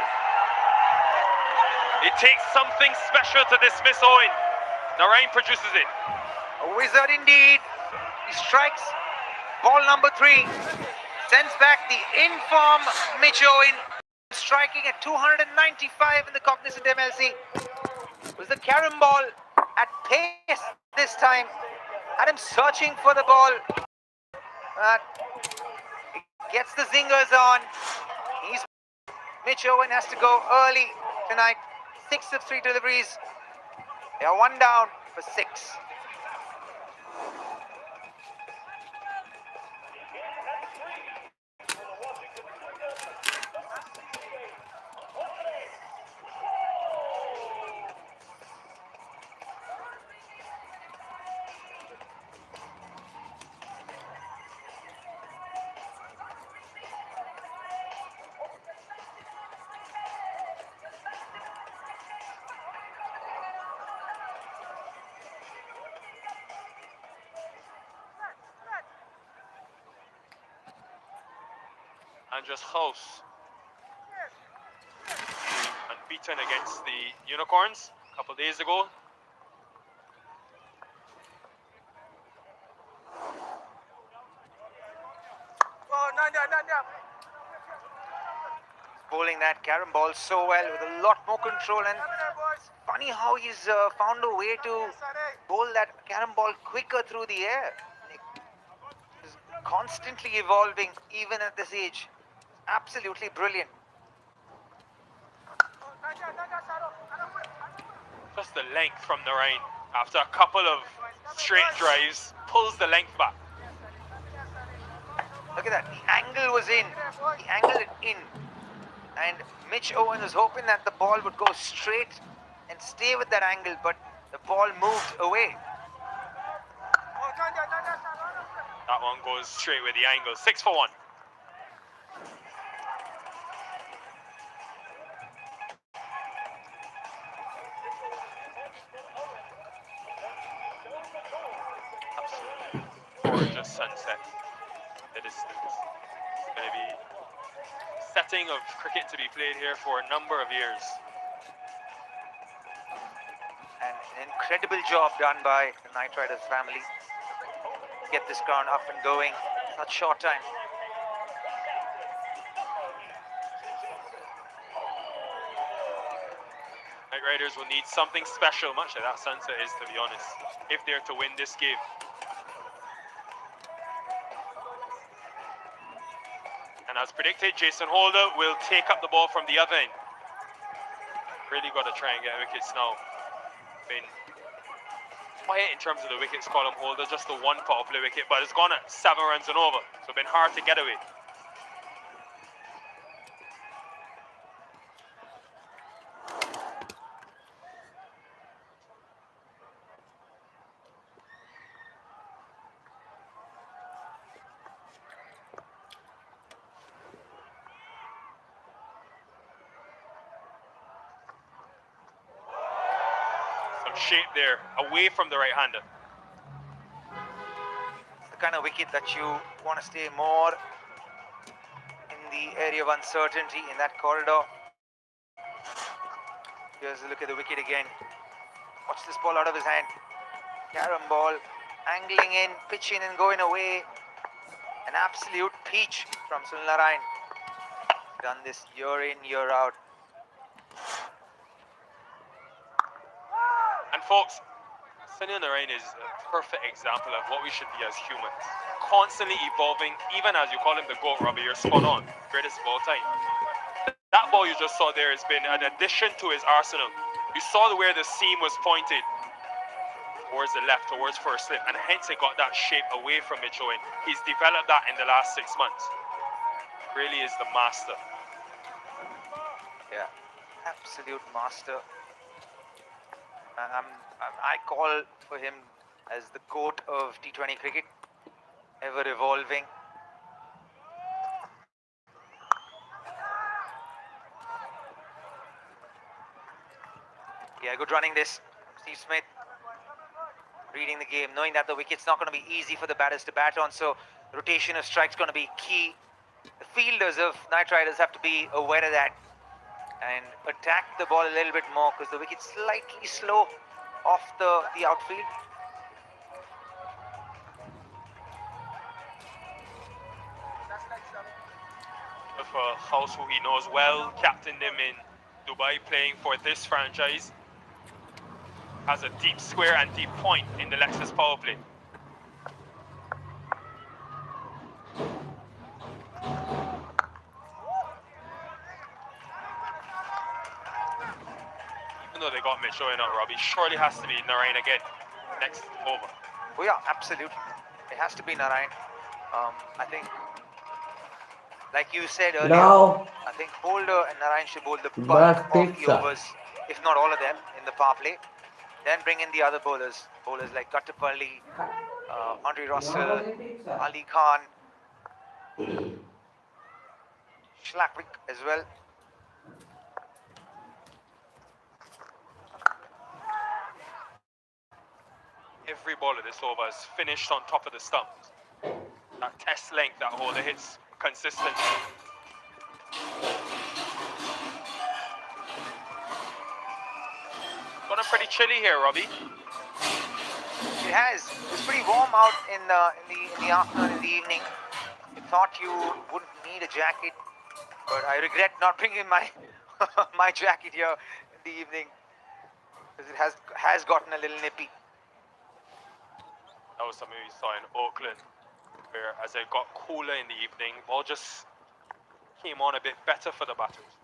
It takes something special to dismiss Owen. Narain produces it. A wizard indeed. He strikes ball number 3. Sends back the in-form Mitch Owen. Striking at 295 in the Cognizant MLC. It was the carom ball at pace this time. Had him searching for the ball. Gets the zingers on. Mitch Owen has to go early tonight. 6 of 3 deliveries. They are 1 down for 6. Andres House, unbeaten against the Unicorns a couple days ago. Bowling that carom ball so well with a lot more control, and it's funny how he's found a way to bowl that carom ball quicker through the air. He's constantly evolving even at this age. Absolutely brilliant. Just the length from Narain after a couple of straight drives, pulls the length back. Look at that, the angle was in. He angled it in. And Mitch Owen was hoping that the ball would go straight and stay with that angle, but the ball moved away. That one goes straight with the angle. 6 for 1. Absolutely gorgeous sunset. The distance. It's going to be setting of cricket to be played here for a number of years. And an incredible job done by the Knight Riders family. Get this ground up and going in such short time. Knight Riders will need something special, much like that sunset is, to be honest, if they're to win this game. And as predicted, Jason Holder will take up the ball from the other end. Really got to try and get wickets now. Been quiet in terms of the wickets column Holder, just the one popular wicket, but it's gone at 7 runs and over, so been hard to get away. Shape there, away from the right-hander. The kind of wicket that you want to stay more in the area of uncertainty in that corridor. Here's a look at the wicket again. Watch this ball out of his hand. Carom ball, angling in, pitching and going away. An absolute peach from Sunil Narain. Done this year in, year out. And folks, Sunil Narain is a perfect example of what we should be as humans. Constantly evolving, even as you call him the GOAT, Robbie, you're spot on. Greatest of all time. That ball you just saw there has been an addition to his arsenal. You saw where the seam was pointed towards the left, towards first slip, and hence it got that shape away from Mitch Owen. He's developed that in the last 6 months. Really is the master. Yeah, absolute master. I call for him as the GOAT of T20 cricket, ever evolving. Yeah, good running this. Steve Smith reading the game, knowing that the wicket's not going to be easy for the batters to bat on, so rotation of strikes going to be key. The fielders of Knight Riders have to be aware of that and attack the ball a little bit more because the wicket's slightly slow off the outfield. For House, who he knows well, captained him in Dubai, playing for this franchise, has a deep square and deep point in the Lexus power play. Even though they got Mitch showing up, Robbie, surely has to be Narain again next over. Oh yeah, absolutely. It has to be Narain. I think, like you said earlier, No. I think Holder and Narain should bowl the bulk Bus of the pizza. overs, if not all of them, in the power play. Then bring in the other bowlers like Gattapalli, Andre Russell, Ali Khan, Schlackwick as well. Every ball of this over is finished on top of the stump. That test length that Holder hits consistently. Gone pretty chilly here, Robbie. It has. It's pretty warm out in the afternoon, in the evening. I thought you wouldn't need a jacket, but I regret not bringing my my jacket here in the evening because it has gotten a little nippy. That was something we saw in Auckland, where as it got cooler in the evening, ball just came on a bit better for the batters.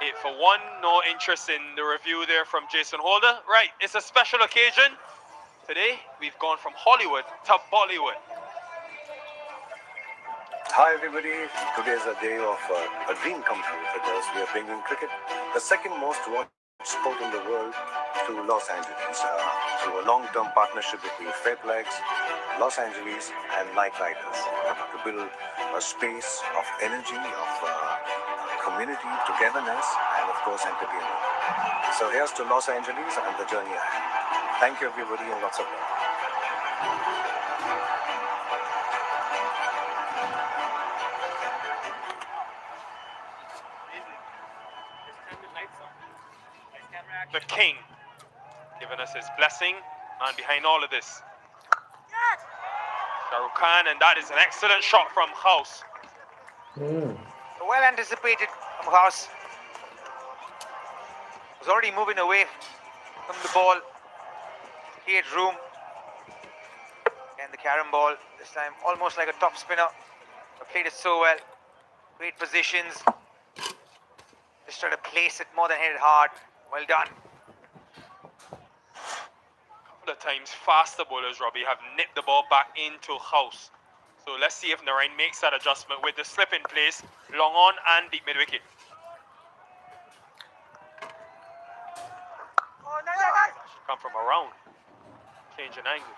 Eight for one, no interest in the review there from Jason Holder. Right, it's a special occasion. Today, we've gone from Hollywood to Bollywood. Hi everybody, today is a day of a dream come true because we are bringing cricket, the second most watched sport in the world, to Los Angeles through a long-term partnership between Fairflex, Los Angeles and Knight Riders to build a space of energy, of community, togetherness and of course entertainment. So here's to Los Angeles and the journey ahead. Thank you everybody and lots of love. The king giving us his blessing, and behind all of this, Shah Rukh Khan, and that is an excellent shot from House. Well anticipated from House. Was already moving away from the ball. He had room. And the carom ball, this time almost like a top spinner. But played it so well. Great positions. Just try to place it more than hit it hard. Well done. Couple of times faster bowlers, Robbie, have nipped the ball back into House. So let's see if Narain makes that adjustment with the slip in place, long on and deep mid wicket. Should come from around, change an angle.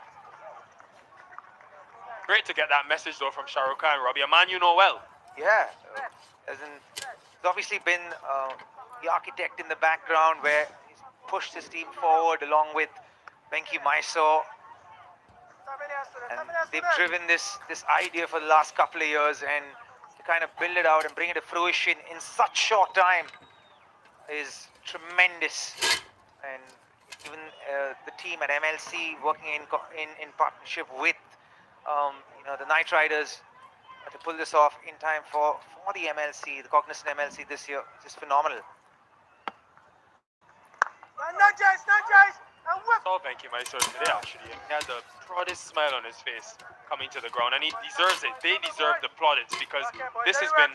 Great to get that message though from Shah Rukh Khan, Robbie, a man you know well. Yeah, he's obviously been the architect in the background where he's pushed his team forward along with Venki Mysore. And they've driven this idea for the last couple of years, and to kind of build it out and bring it to fruition in such short time is tremendous. And even the team at MLC working in partnership with the Knight Riders to pull this off in time for the MLC, the Cognizant MLC this year, just phenomenal. Saw Venki Mysore today actually. He had the proudest smile on his face coming to the ground, and he deserves it. They deserve the plaudits because this has been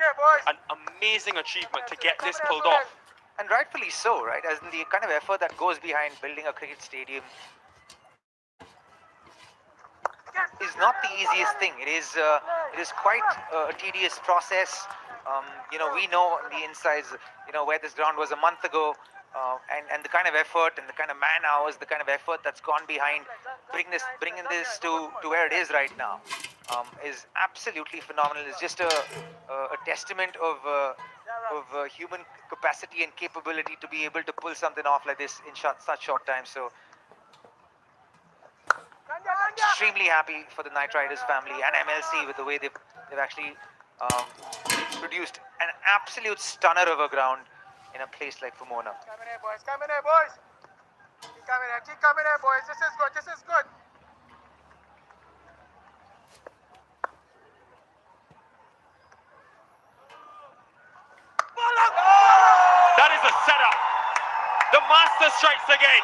an amazing achievement to get this pulled off. And rightfully so, right? As in the kind of effort that goes behind building a cricket stadium is not the easiest thing. It is quite a tedious process. We know on the insides, where this ground was a month ago, and the kind of effort and the kind of man hours, the kind of effort that's gone behind bringing this to where it is right now. is absolutely phenomenal. It's just a testament of human capacity and capability to be able to pull something off like this in such short time. So extremely happy for the Knight Riders family and MLC with the way they've actually produced an absolute stunner of a ground in a place like Pomona. Come in here, boys. Come in here, boys. Keep coming here. Keep coming here, boys. This is good. This is good. That is a setup. The master strikes again.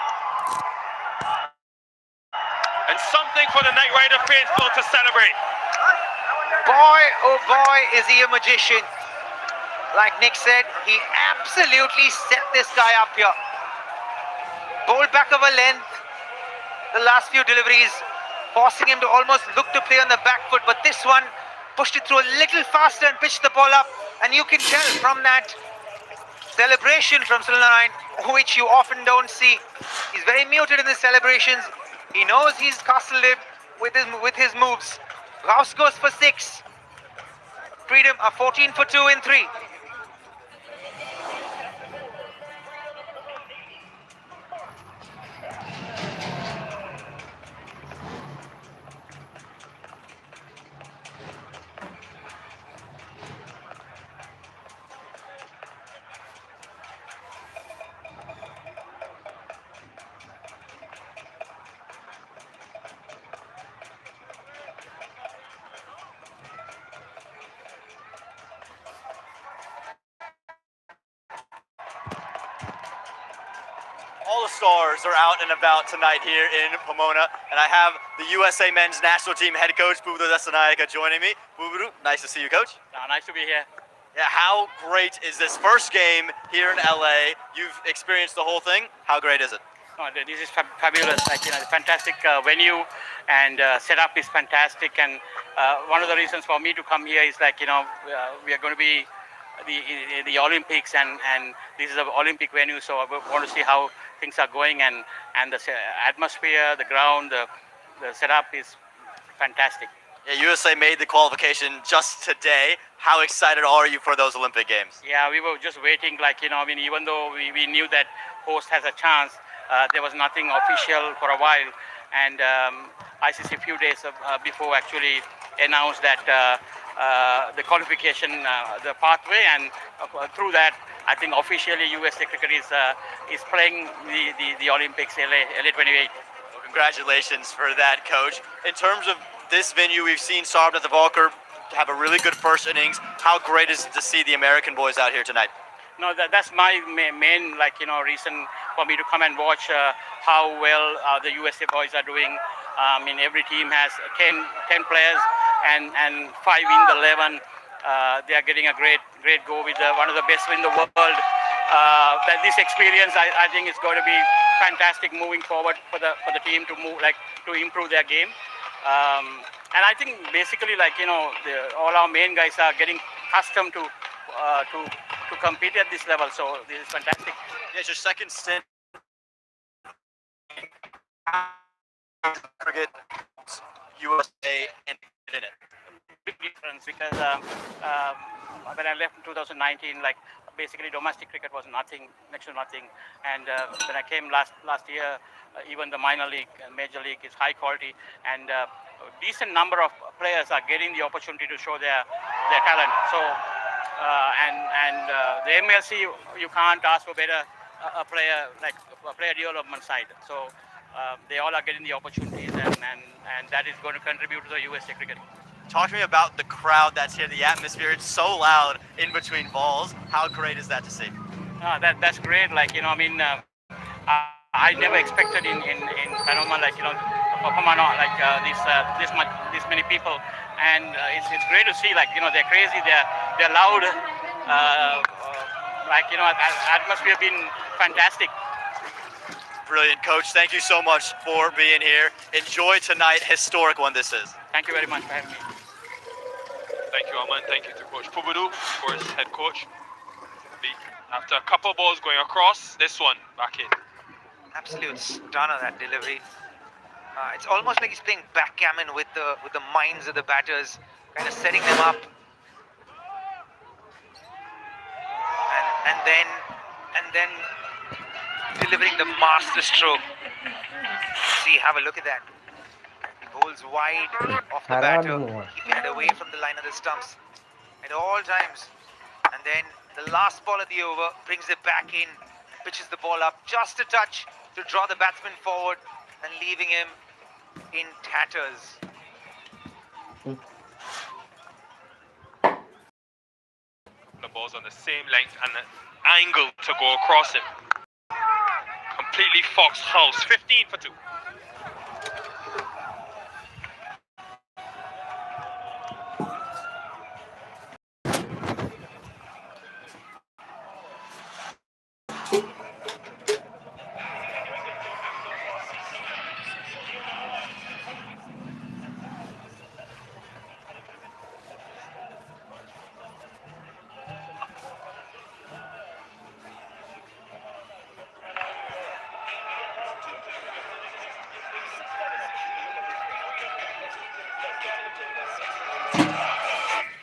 And something for the Knight Rider faithful to celebrate. Boy, oh boy, is he a magician. Like Nick said, he absolutely set this guy up here. Bowled back of a length. The last few deliveries forcing him to almost look to play on the back foot, but this one pushed it through a little faster and pitched the ball up. And you can tell from that celebration from Sulnarayan, which you often don't see. He's very muted in his celebrations. He knows he's castled it with his moves. Rouse goes for 6. Freedom are 14 for 2 in 3. All the stars are out and about tonight here in Pomona, and I have the USA men's national team head coach, Buburu Dasanayaka, joining me. Buburu, nice to see you, coach. Nice to be here. Yeah, how great is this first game here in LA? You've experienced the whole thing. How great is it? No, this is fabulous. Like, fantastic venue, and setup is fantastic. And one of the reasons for me to come here is like, we are going to be the Olympics, and this is an Olympic venue, so I want to see how things are going, and the atmosphere, the ground, the setup is fantastic. Yeah, USA made the qualification just today. How excited are you for those Olympic Games? Yeah, we were just waiting, even though we knew that host has a chance, there was nothing official for a while, and ICC a few days before actually announced that the qualification, the pathway, and through that, I think officially USA Cricket is playing the Olympics LA 28. Well, congratulations for that, coach. In terms of this venue, we've seen Sarvnath Avalkar have a really good first innings. How great is it to see the American boys out here tonight? No, that's my main reason for me to come and watch how well the USA boys are doing. Every team has 10 players and 5 in the 11. They are getting a great go with one of the best in the world. That this experience, I think, is going to be fantastic moving forward for the team to improve their game. And I think basically, all our main guys are getting accustomed to compete at this level. So this is fantastic. Yeah, it's your second stint. Cricket, USA, and in it. Big difference, because when I left in 2019, basically domestic cricket was nothing, next to nothing, and when I came last year, even the minor league and major league is high quality, and a decent number of players are getting the opportunity to show their talent. So the MLC, you can't ask for better a player, like a player development side. So they all are getting the opportunities, and that is going to contribute to the USA cricket. Talk to me about the crowd that's here, the atmosphere. It's so loud in between balls. How great is that to see? That's great. I never expected in Panama, this many people, and it's great to see. They're crazy. They're loud. Atmosphere been fantastic. Brilliant, coach. Thank you so much for being here. Enjoy tonight. Historic one this is. Thank you very much for having me. Thank you, Aman. Thank you to Coach Buburu, of course, head coach. After a couple of balls going across, this one back in. Absolute stunner, that delivery. It's almost like he's playing backgammon with the minds of the batters, kind of setting them up, and then delivering the master stroke. See, have a look at that. He bowls wide off the batter, keeping it away from the line of the stumps at all times. And then the last ball of the over brings it back in, pitches the ball up just a touch to draw the batsman forward and leaving him in tatters. The ball's on the same length and an angle to go across it. Completely Fox House, 15 for 2.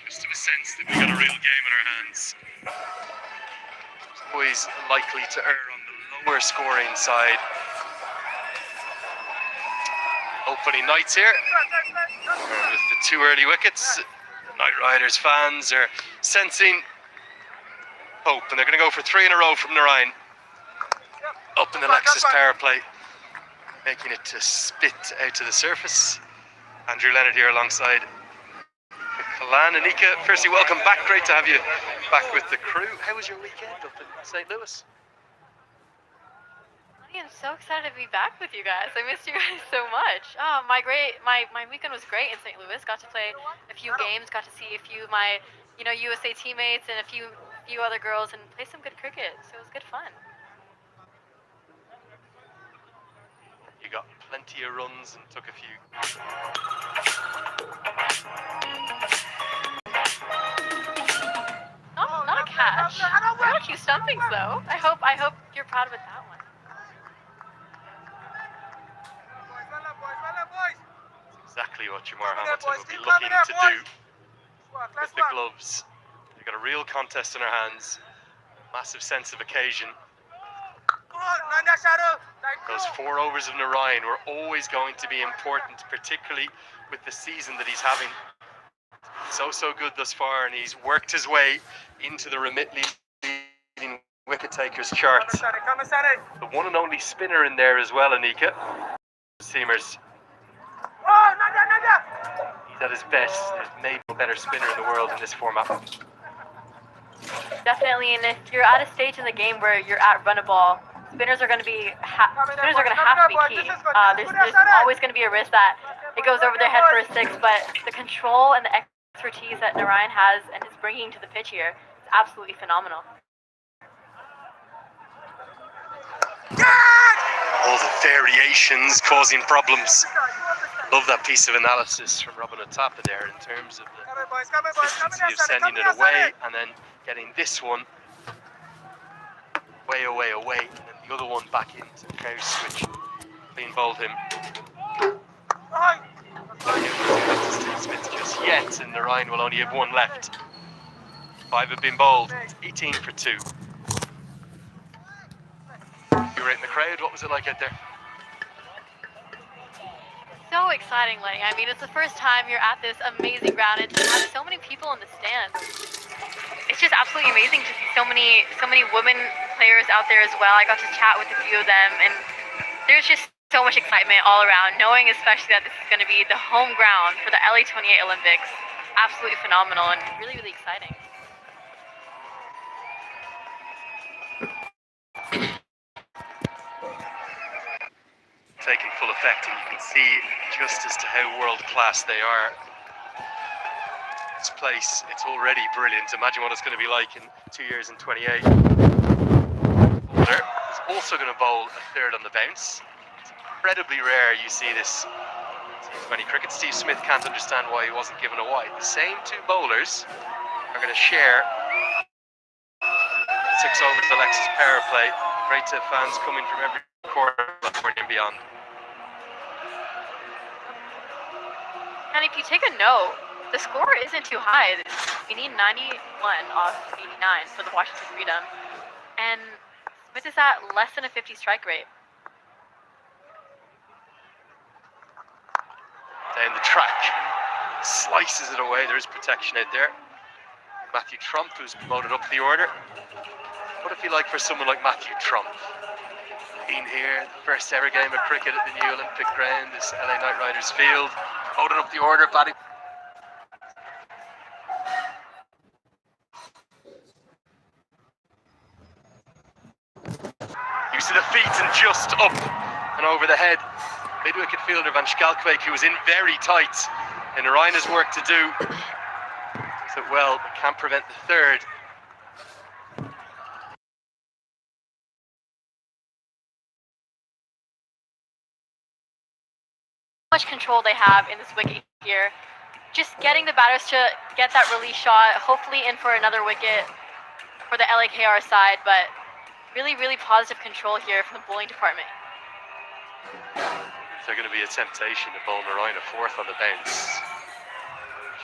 Just to a sense that we got a real game in our hands. It's always likely to err on the lower scoring side. Opening nights here with the 2 early wickets. The Knight Riders fans are sensing hope, and they're going to go for 3 in a row from Narayan. Up in the Lexus power play, making it to spit out to the surface. Andrew Leonard here alongside Kalan. Anika, firstly, welcome back. Great to have you back with the crew. How was your weekend up in St. Louis? I am so excited to be back with you guys. I missed you guys so much. Oh, my weekend was great in St. Louis. Got to play a few games. Got to see a few of my, USA teammates and a few other girls and play some good cricket. So it was good fun. You got plenty of runs and took a few. Not a catch. Got a few stumpings though. I hope you're proud of it that one. Exactly what Jamar Hamilton will be looking to do with the gloves. We've got a real contest in our hands. Massive sense of occasion. Those 4 overs of Narayan were always going to be important, particularly with the season that he's having. So good thus far, and he's worked his way into the remitly leading wicket takers charts. The one and only spinner in there as well, Anika. Seamers. He's at his best. There's maybe a better spinner in the world in this format. Definitely, and if you're at a stage in the game where you're at run a ball, spinners are going to have to be key. There's always going to be a risk that it goes over their head for a 6, but the control and the expertise that Narayan has and is bringing to the pitch here is absolutely phenomenal. All the variations causing problems. Love that piece of analysis from Robin Otapa there in terms of the consistency of sending it away and then getting this one way away, and then the other one back into the cow switch. Clean bowled him. Steve Smith just yet, and Narayan will only have 1 left. 5 have been bowled. It's 18 for 2. You were in the crowd. What was it like out there? So exciting, Lenny. I mean, it's the first time you're at this amazing ground and to have so many people in the stands. It's just absolutely amazing to see so many women players out there as well. I got to chat with a few of them, and there's just so much excitement all around, knowing especially that this is going to be the home ground for the LA 28 Olympics. Absolutely phenomenal and really, really exciting. Taking full effect, and you can see just as to how world-class they are. This place, it's already brilliant. Imagine what it's going to be like in 2 years and 28. Bowler is also going to bowl a 3rd on the bounce. It's incredibly rare you see this T20 cricket. Steve Smith can't understand why he wasn't given a wide. The same 2 bowlers are going to share 6 overs the Lexus power play. Great to have fans coming from every corner of California and beyond. And if you take a note, the score isn't too high. We need 91 off 89 for the Washington Freedom. And Smith is at less than a 50 strike rate. Down the track, slices it away. There's protection out there. Matthew Trump, who's promoted up the order. What if you like for someone like Matthew Trump? Been here, first ever game of cricket at the new Olympic ground, this LA Knight Riders field. Promoted up the order, batting. Use of the feet and just up and over the head. Mid-wicket fielder Van Schalkwijk, who was in very tight. And Ryan has work to do. Does it well, but can't prevent the third. Much control they have in this wicket here. Just getting the batters to get that release shot, hopefully in for another wicket for the LAKR side, but really, really positive control here from the bowling department. Is there going to be a temptation to bowl Ryan a fourth on the bounce?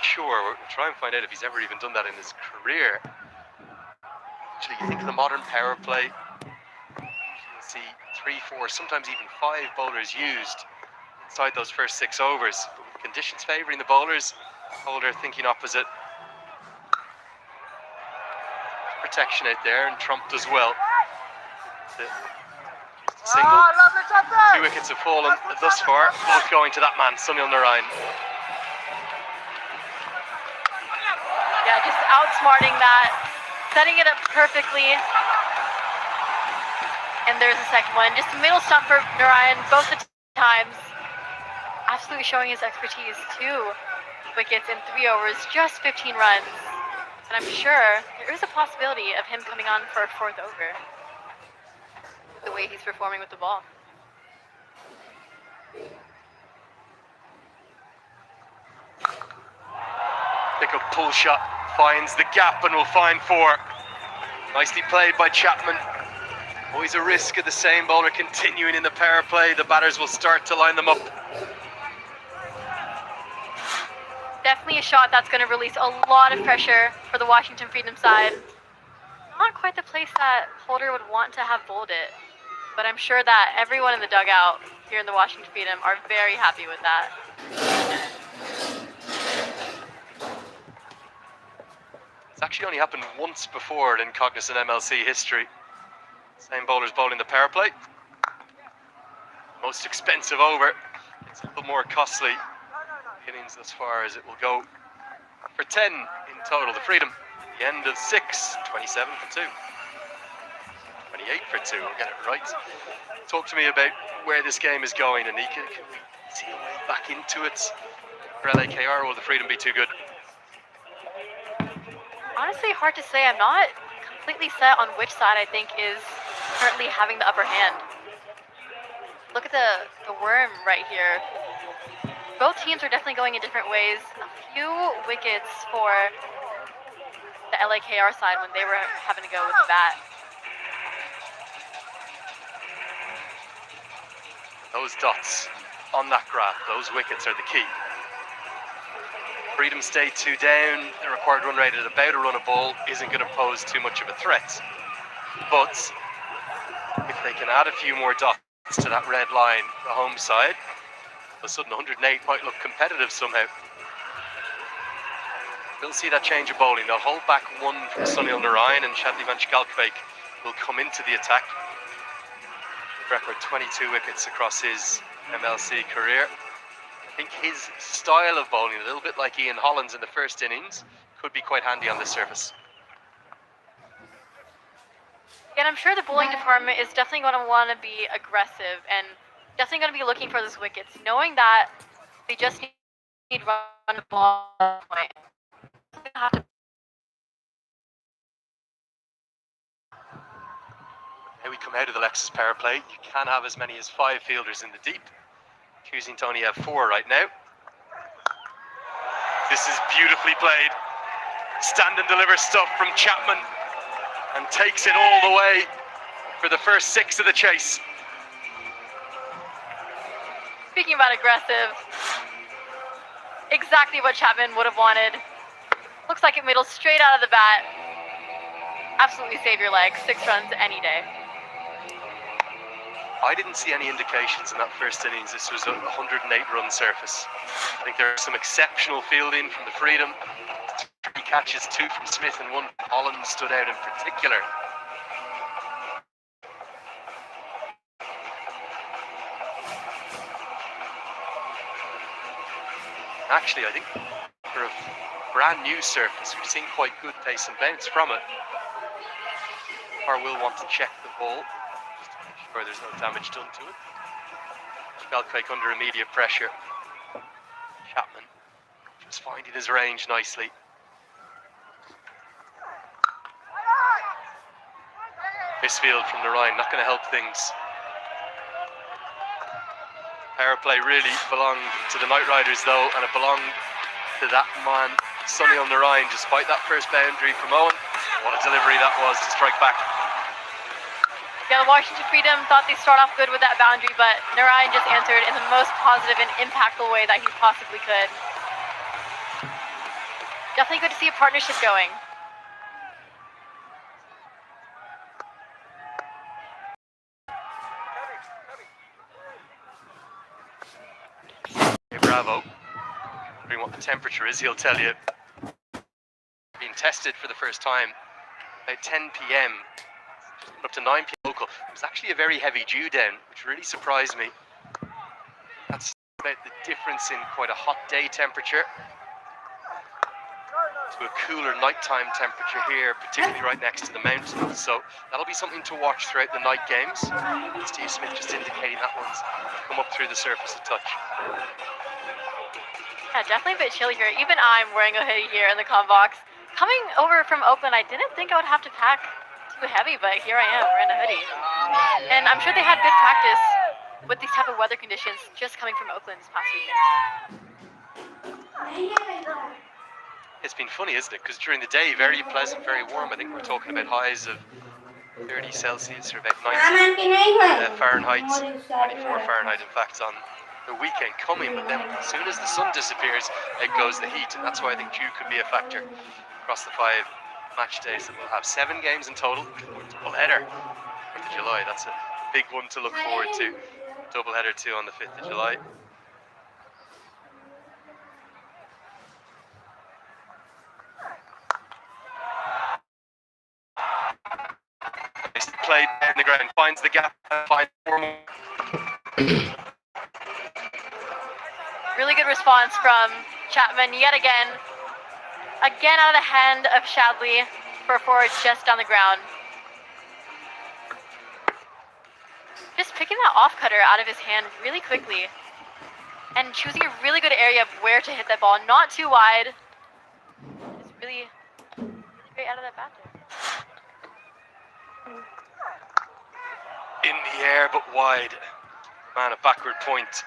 Sure, we'll try and find out if he's ever even done that in his career. Actually, you think of the modern power play, you'll see 3, 4, sometimes even 5 bowlers used inside those first 6 overs. But with conditions favouring the bowlers, Holder thinking opposite. Protection out there, and Trump does well. Single. 2 wickets have fallen thus far, both going to that man, Sunil Narayan. Yeah, just outsmarting that, setting it up perfectly. And there's the second one. Just middle stump for Narayan both the times. Absolutely showing his expertise. 2 wickets in 3 overs, just 15 runs. And I'm sure there is a possibility of him coming on for a 4th over. The way he's performing with the ball. Pick up pull shot, finds the gap and will find 4. Nicely played by Chapman. Always a risk of the same bowler continuing in the power play. The batters will start to line them up. Definitely a shot that's going to release a lot of pressure for the Washington Freedom side. Not quite the place that Holder would want to have bowled it, but I'm sure that everyone in the dugout here in the Washington Freedom are very happy with that. It's actually only happened once before in Cognizant MLC history. Same bowlers bowling the power play. Most expensive over. It's a little more costly. Innings as far as it will go. For 10 in total, the Freedom. The end of 6, 27 for 2. 28 for 2, we'll get it right. Talk to me about where this game is going, Anika. Can we see a way back into it for LAKR, or will the Freedom be too good? Honestly, hard to say. I'm not completely set on which side I think is currently having the upper hand. Look at the worm right here. Both teams are definitely going in different ways. A few wickets for the LAKR side when they were having to go with the bat. Those dots on that graph, those wickets are the key. Freedom stay 2 down. The required run rate at about a run a ball isn't going to pose too much of a threat. But if they can add a few more dots to that red line, the home side, all of a sudden 108 might look competitive somehow. We'll see that change of bowling. They'll hold back 1 from Sunil Narayan, and Nishad-live Van Schalkwijk will come into the attack. Record 22 wickets across his MLC career. I think his style of bowling, a little bit like Ian Holland's in the first innings, could be quite handy on this surface. And I'm sure the bowling department is definitely going to want to be aggressive and definitely going to be looking for those wickets, knowing that they just need run the ball at that point. Now we come out of the Lexus power play. You can have as many as 5 fielders in the deep. Choosing to only have 4 right now. This is beautifully played. Stand and deliver stuff from Chapman, and takes it all the way for the first 6 of the chase. Speaking about aggressive, Exactly what Chapman would have wanted. Looks like it middle straight out of the bat. Absolutely save your legs. 6 runs any day. I didn't see any indications in that first innings this was a 108-run surface. I think there was some exceptional fielding from the Freedom. 3 catches, 2 from Smith and 1 from Holland stood out in particular. Actually, I think for a brand new surface, we've seen quite good pace and bounce from it. Or will want to check the ball, just to make sure there's no damage done to it. Belcrake under immediate pressure. Chapman just finding his range nicely. Misfield from the Rhine, not going to help things. Power play really belonged to the Knight Riders though, and it belonged to that man, Sonny on the Rhine, despite that first boundary from Owen. What a delivery that was to strike back. Yeah, the Washington Freedom thought they'd start off good with that boundary, but Narayan just answered in the most positive and impactful way that he possibly could. Definitely good to see a partnership going. Hey, Bravo. Wondering what the temperature is, he'll tell you. Being tested for the first time at 10 p.m. up to 9 p.m. local. It was actually a very heavy dew down, which really surprised me. That's about the difference in quite a hot day temperature to a cooler nighttime temperature here, particularly right next to the mountains. So that'll be something to watch throughout the night games. Steve Smith just indicating that one's come up through the surface a touch. Yeah, definitely a bit chilly here. Even I'm wearing a hoodie here in the comm box. Coming over from Oakland, I didn't think I would have to pack too heavy, but here I am wearing a hoodie. And I'm sure they had good practice with these type of weather conditions just coming from Oakland this past weekend. It's been funny, isn't it? Because during the day, very pleasant, very warm. I think we're talking about highs of 30 Celsius or about 90 Fahrenheit, 24 Fahrenheit, in fact, on the weekend coming. But then as soon as the sun disappears, it goes the heat. And that's why I think dew could be a factor across the 5 match days that we'll have. 7 games in total, double header, 5th of July. That's a big one to look forward to. Double header too on the 5th of July. Played in the ground, finds the gap, finds 4 more. Really good response from Chapman yet again. Again out of the hand of Nishad-live for a forward just on the ground. Just picking that off cutter out of his hand really quickly and choosing a really good area of where to hit that ball. Not too wide. It's really great out of that bat there. In the air but wide. Man, a backward point.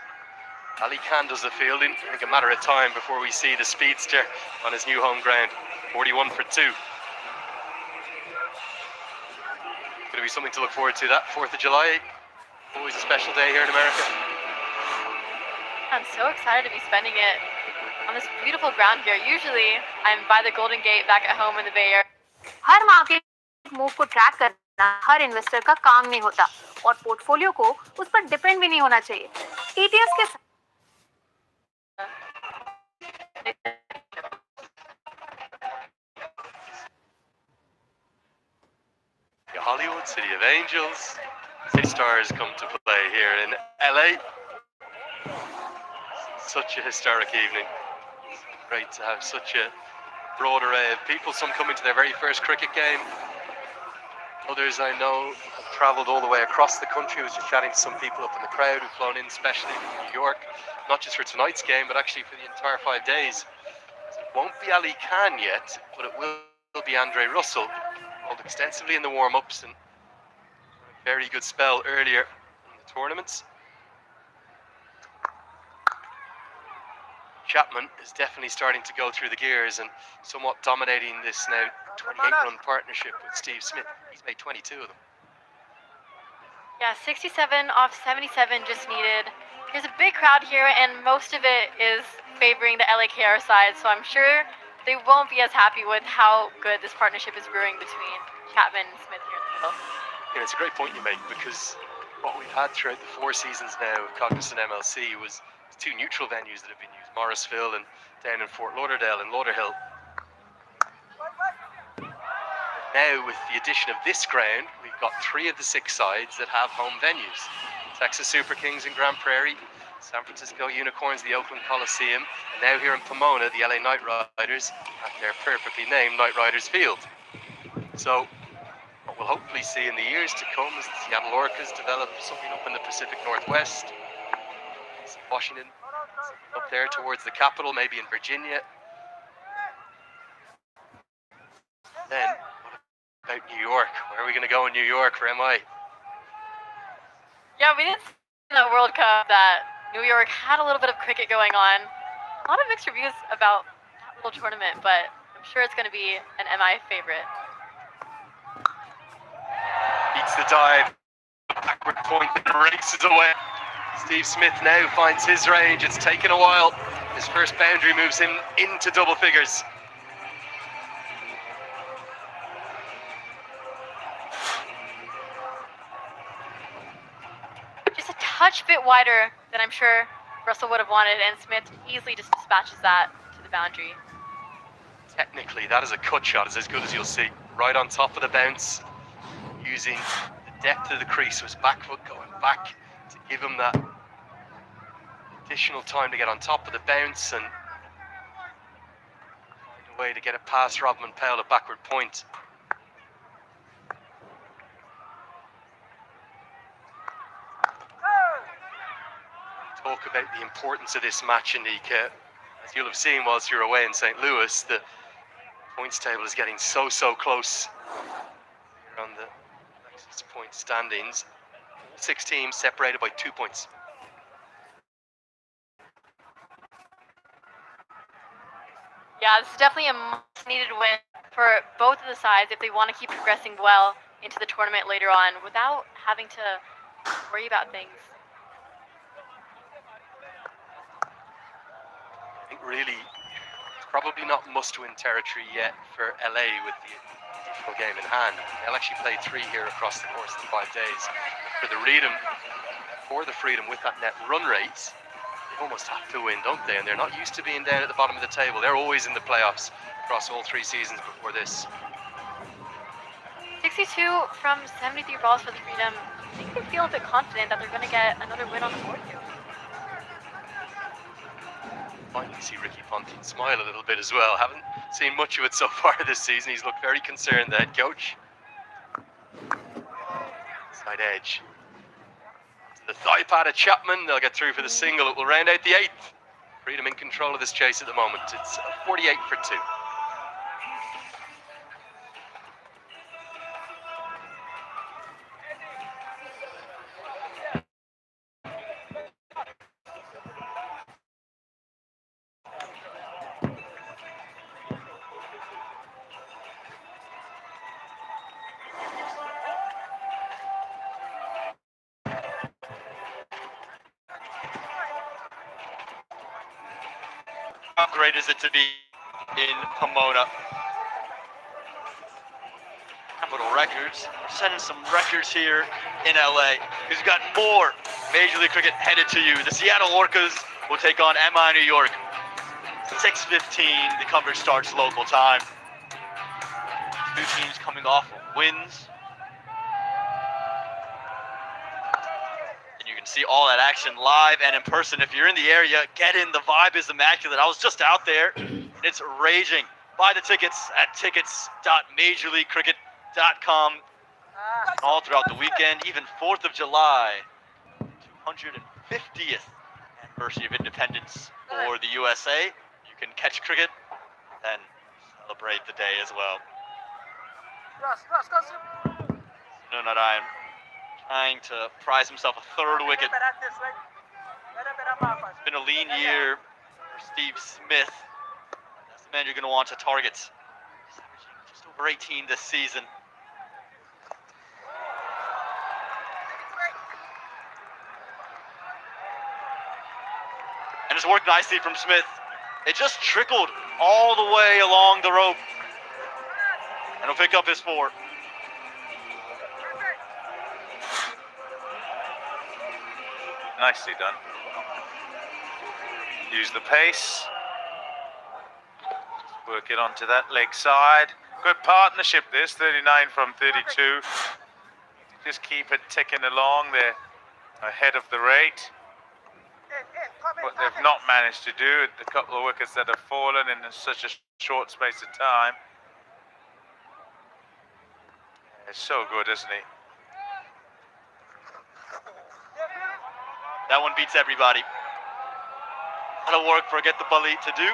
Ali Khan does the fielding. I think a matter of time before we see the speedster on his new home ground. 41 for 2. Going to be something to look forward to. That 4th of July, always a special day here in America. I'm so excited to be spending it on this beautiful ground here. Usually, I'm by the Golden Gate back at home in the Bay Area. Her market move को track करना हर investor का काम नहीं होता और portfolio को उस पर डिपेंड भी नहीं होना चाहिए ईटीएफ के The Hollywood City of Angels. City Stars come to play here in LA. Such a historic evening. Great to have such a broad array of people. Some coming to their very first cricket game. Others I know have travelled all the way across the country. I was just chatting to some people up in the crowd who've flown in especially from New York, not just for tonight's game, but actually for the entire 5 days. It won't be Ali Khan yet, but it will be Andre Russell, called extensively in the warm-ups and a very good spell earlier in the tournaments. Chapman is definitely starting to go through the gears and somewhat dominating this now 28-run partnership with Steve Smith. He's made 22 of them. Yeah, 67 off 77 just needed. There's a big crowd here, and most of it is favoring the LAKR side, so I'm sure they won't be as happy with how good this partnership is brewing between Chapman and Smith here in the middle. Yeah, it's a great point you make, because what we've had throughout the 4 seasons now of Cognizant MLC was 2 neutral venues that have been used, Morrisville and down in Fort Lauderdale and Lauderhill. Now, with the addition of this ground, we've got 3 of the 6 sides that have home venues. Texas Super Kings in Grand Prairie, San Francisco Unicorns, the Oakland Coliseum, and now here in Pomona, the LA Knight Riders at their perfectly named Knight Riders Field. So, what we'll hopefully see in the years to come is the Seattle Orcas develop something up in the Pacific Northwest, Washington, up there towards the capital, maybe in Virginia. Then, what about New York? Where are we going to go in New York for MI? Yeah, we did see in the World Cup that New York had a little bit of cricket going on. A lot of mixed reviews about that little tournament, but I'm sure it's going to be an MI favorite. Beats the dive, backward point and races away. Steve Smith now finds his range. It's taken a while. His first boundary moves him into double figures. Just a touch bit wider than I'm sure Russell would have wanted, and Smith easily just dispatches that to the boundary. Technically, that is a cut shot. It's as good as you'll see. Right on top of the bounce, using the depth of the crease, was back foot going back to give him that additional time to get on top of the bounce and find a way to get it past Rodman Powell at backward point. Talk about the importance of this match, Anika. As you'll have seen whilst you're away in St. Louis, the points table is getting so close here on the Lexus point standings. 6 teams separated by 2 points. Yeah, this is definitely a much-needed win for both of the sides if they want to keep progressing well into the tournament later on without having to worry about things. I think really it's probably not must-win territory yet for LA with the additional game in hand. They'll actually play 3 here across the course of the 5 days. For the Freedom with that net run rate, they almost have to win, don't they? And they're not used to being down at the bottom of the table. They're always in the playoffs across all 3 seasons before this. 62 from 73 balls for the Freedom. I think they feel a bit confident that they're going to get another win on the board here. Finally see Ricky Ponting smile a little bit as well. Haven't seen much of it so far this season. He's looked very concerned, the head coach. Side edge. To the thigh pad of Chapman. They'll get through for the single. It will round out the 8th. Freedom in control of this chase at the moment. It's 48 for 2. How great is it to be in Pomona? Capital Records, setting some records here in LA. We've got more Major League Cricket headed to you. The Seattle Orcas will take on MI New York. 6:15, the coverage starts local time. 2 teams coming off of wins. You can see all that action live and in person. If you're in the area, get in. The vibe is immaculate. I was just out there, and it's raging. Buy the tickets at tickets.majorleaguecricket.com. And all throughout the weekend, even 4th of July, 250th anniversary of independence for the USA. You can catch cricket and celebrate the day as well. Nishad-live trying to prize himself a 3rd wicket. It's been a lean year for Steve Smith. That's the man you're going to want to target. He's averaging just over 18 this season. it's worked nicely from Smith. It just trickled all the way along the rope. And he'll pick up his 4. Nicely done. Use the pace. Work it onto that leg side. Good partnership this, 39 from 32. Just keep it ticking along. They're ahead of the rate. What they've not managed to do, the couple of wickets that have fallen in such a short space of time. It's so good, isn't he? That one beats everybody. A lot of work for Get the Bully to do.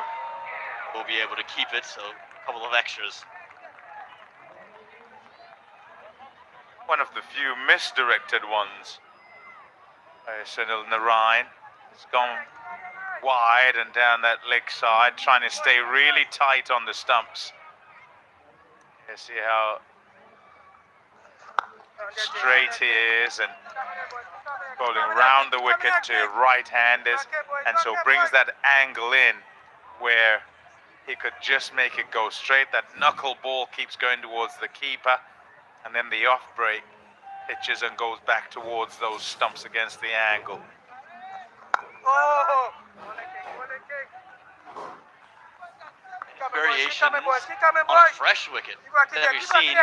We'll be able to keep it, so a couple of extras. One of the few misdirected ones. Sunil Narayan has gone wide and down that leg side, trying to stay really tight on the stumps. You see how straight he is and bowling round the wicket to right-handers, and so brings that angle in where he could just make it go straight. That knuckle ball keeps going towards the keeper, and then the off-break pitches and goes back towards those stumps against the angle. Variations on a fresh wicket that we've seen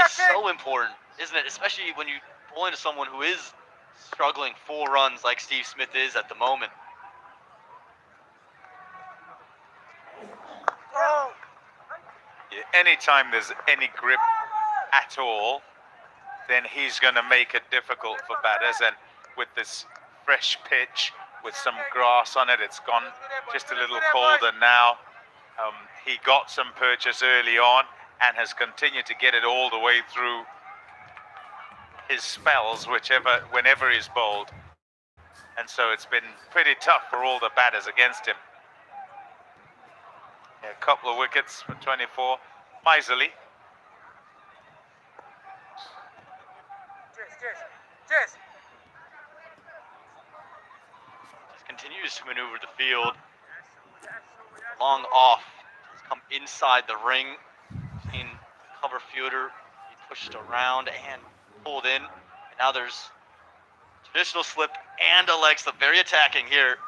is so important, isn't it? Especially when you pull into someone who is struggling 4 runs like Steve Smith is at the moment. Yeah, anytime there's any grip at all, then he's going to make it difficult for batters. And with this fresh pitch, with some grass on it, it's gone just a little colder now. He got some purchase early on and has continued to get it all the way through his spells, whenever he's bowled. And so it's been pretty tough for all the batters against him. Yeah, a couple of wickets for 24. Miserly. Just continues to maneuver the field. Long off. He's come inside the ring. Seen the cover fielder be pushed around and pulled in. And now there's traditional slip and a leg slip. Very attacking here.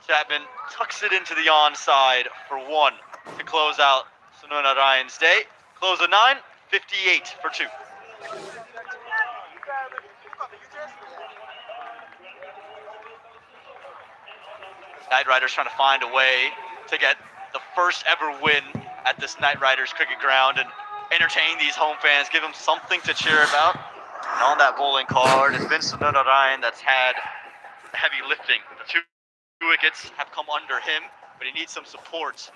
Chapman tucks it into the onside for 1 to close out Sunil Narayan's day. Close of 9, 58 for 2. Knight Riders trying to find a way to get the first ever win at this Knight Riders cricket ground and entertain these home fans, give them something to cheer about. And on that bowling card, it's been Sunil Narayan that's had the heavy lifting. The 2 wickets have come under him, but he needs some support.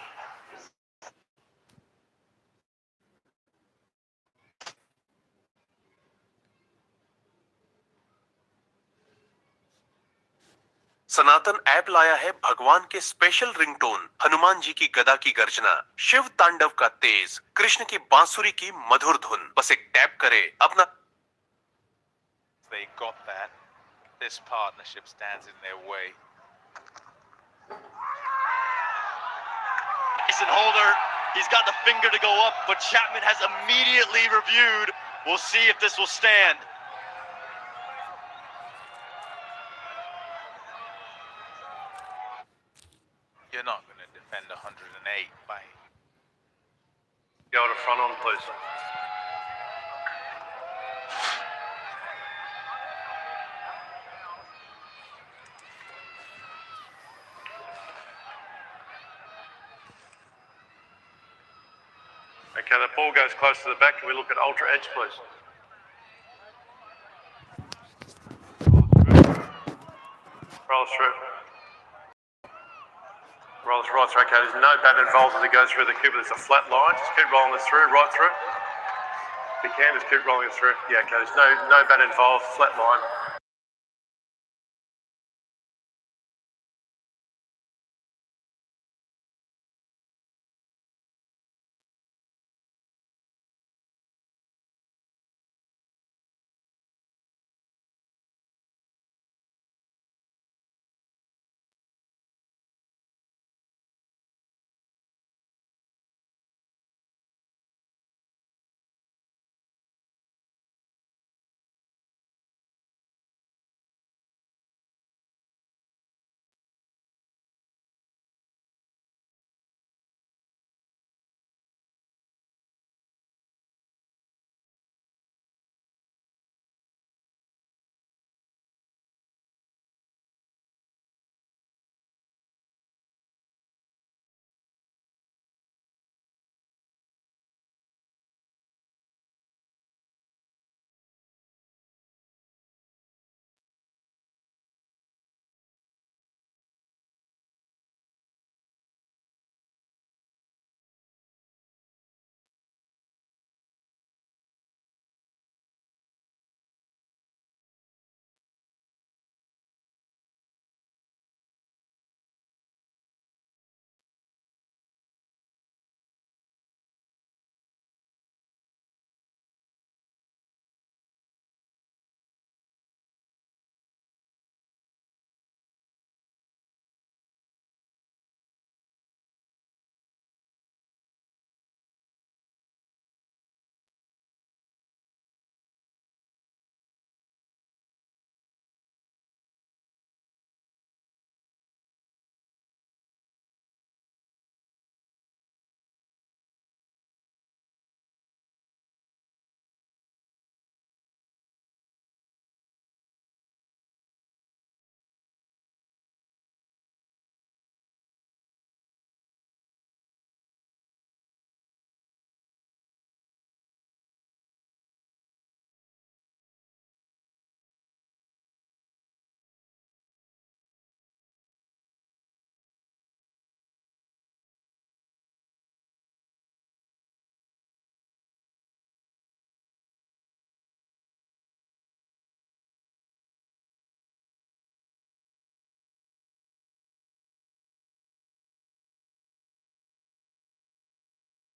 Sanatan app लाया है भगवान के special ringtone, Hanuman ji की गदा की गर्जना, शिव तांडव का तेज, कृष्ण की बांसुरी की मधुर धुन। बस एक टैप करे अपना। They got that. This partnership stands in their way. Mason Holder, he's got the finger to go up, but Chapman has immediately reviewed. We'll see if this will stand. You're not going to defend 108 by... Go to front on, please. Okay, the ball goes close to the back. Can we look at ultra edge, please? Roll through. Roll through, right through. Okay, there's no bat involved as it goes through the cube. There's a flat line. Just keep rolling this through, right through. If you can, just keep rolling it through. Yeah, okay, there's no bat involved, flat line.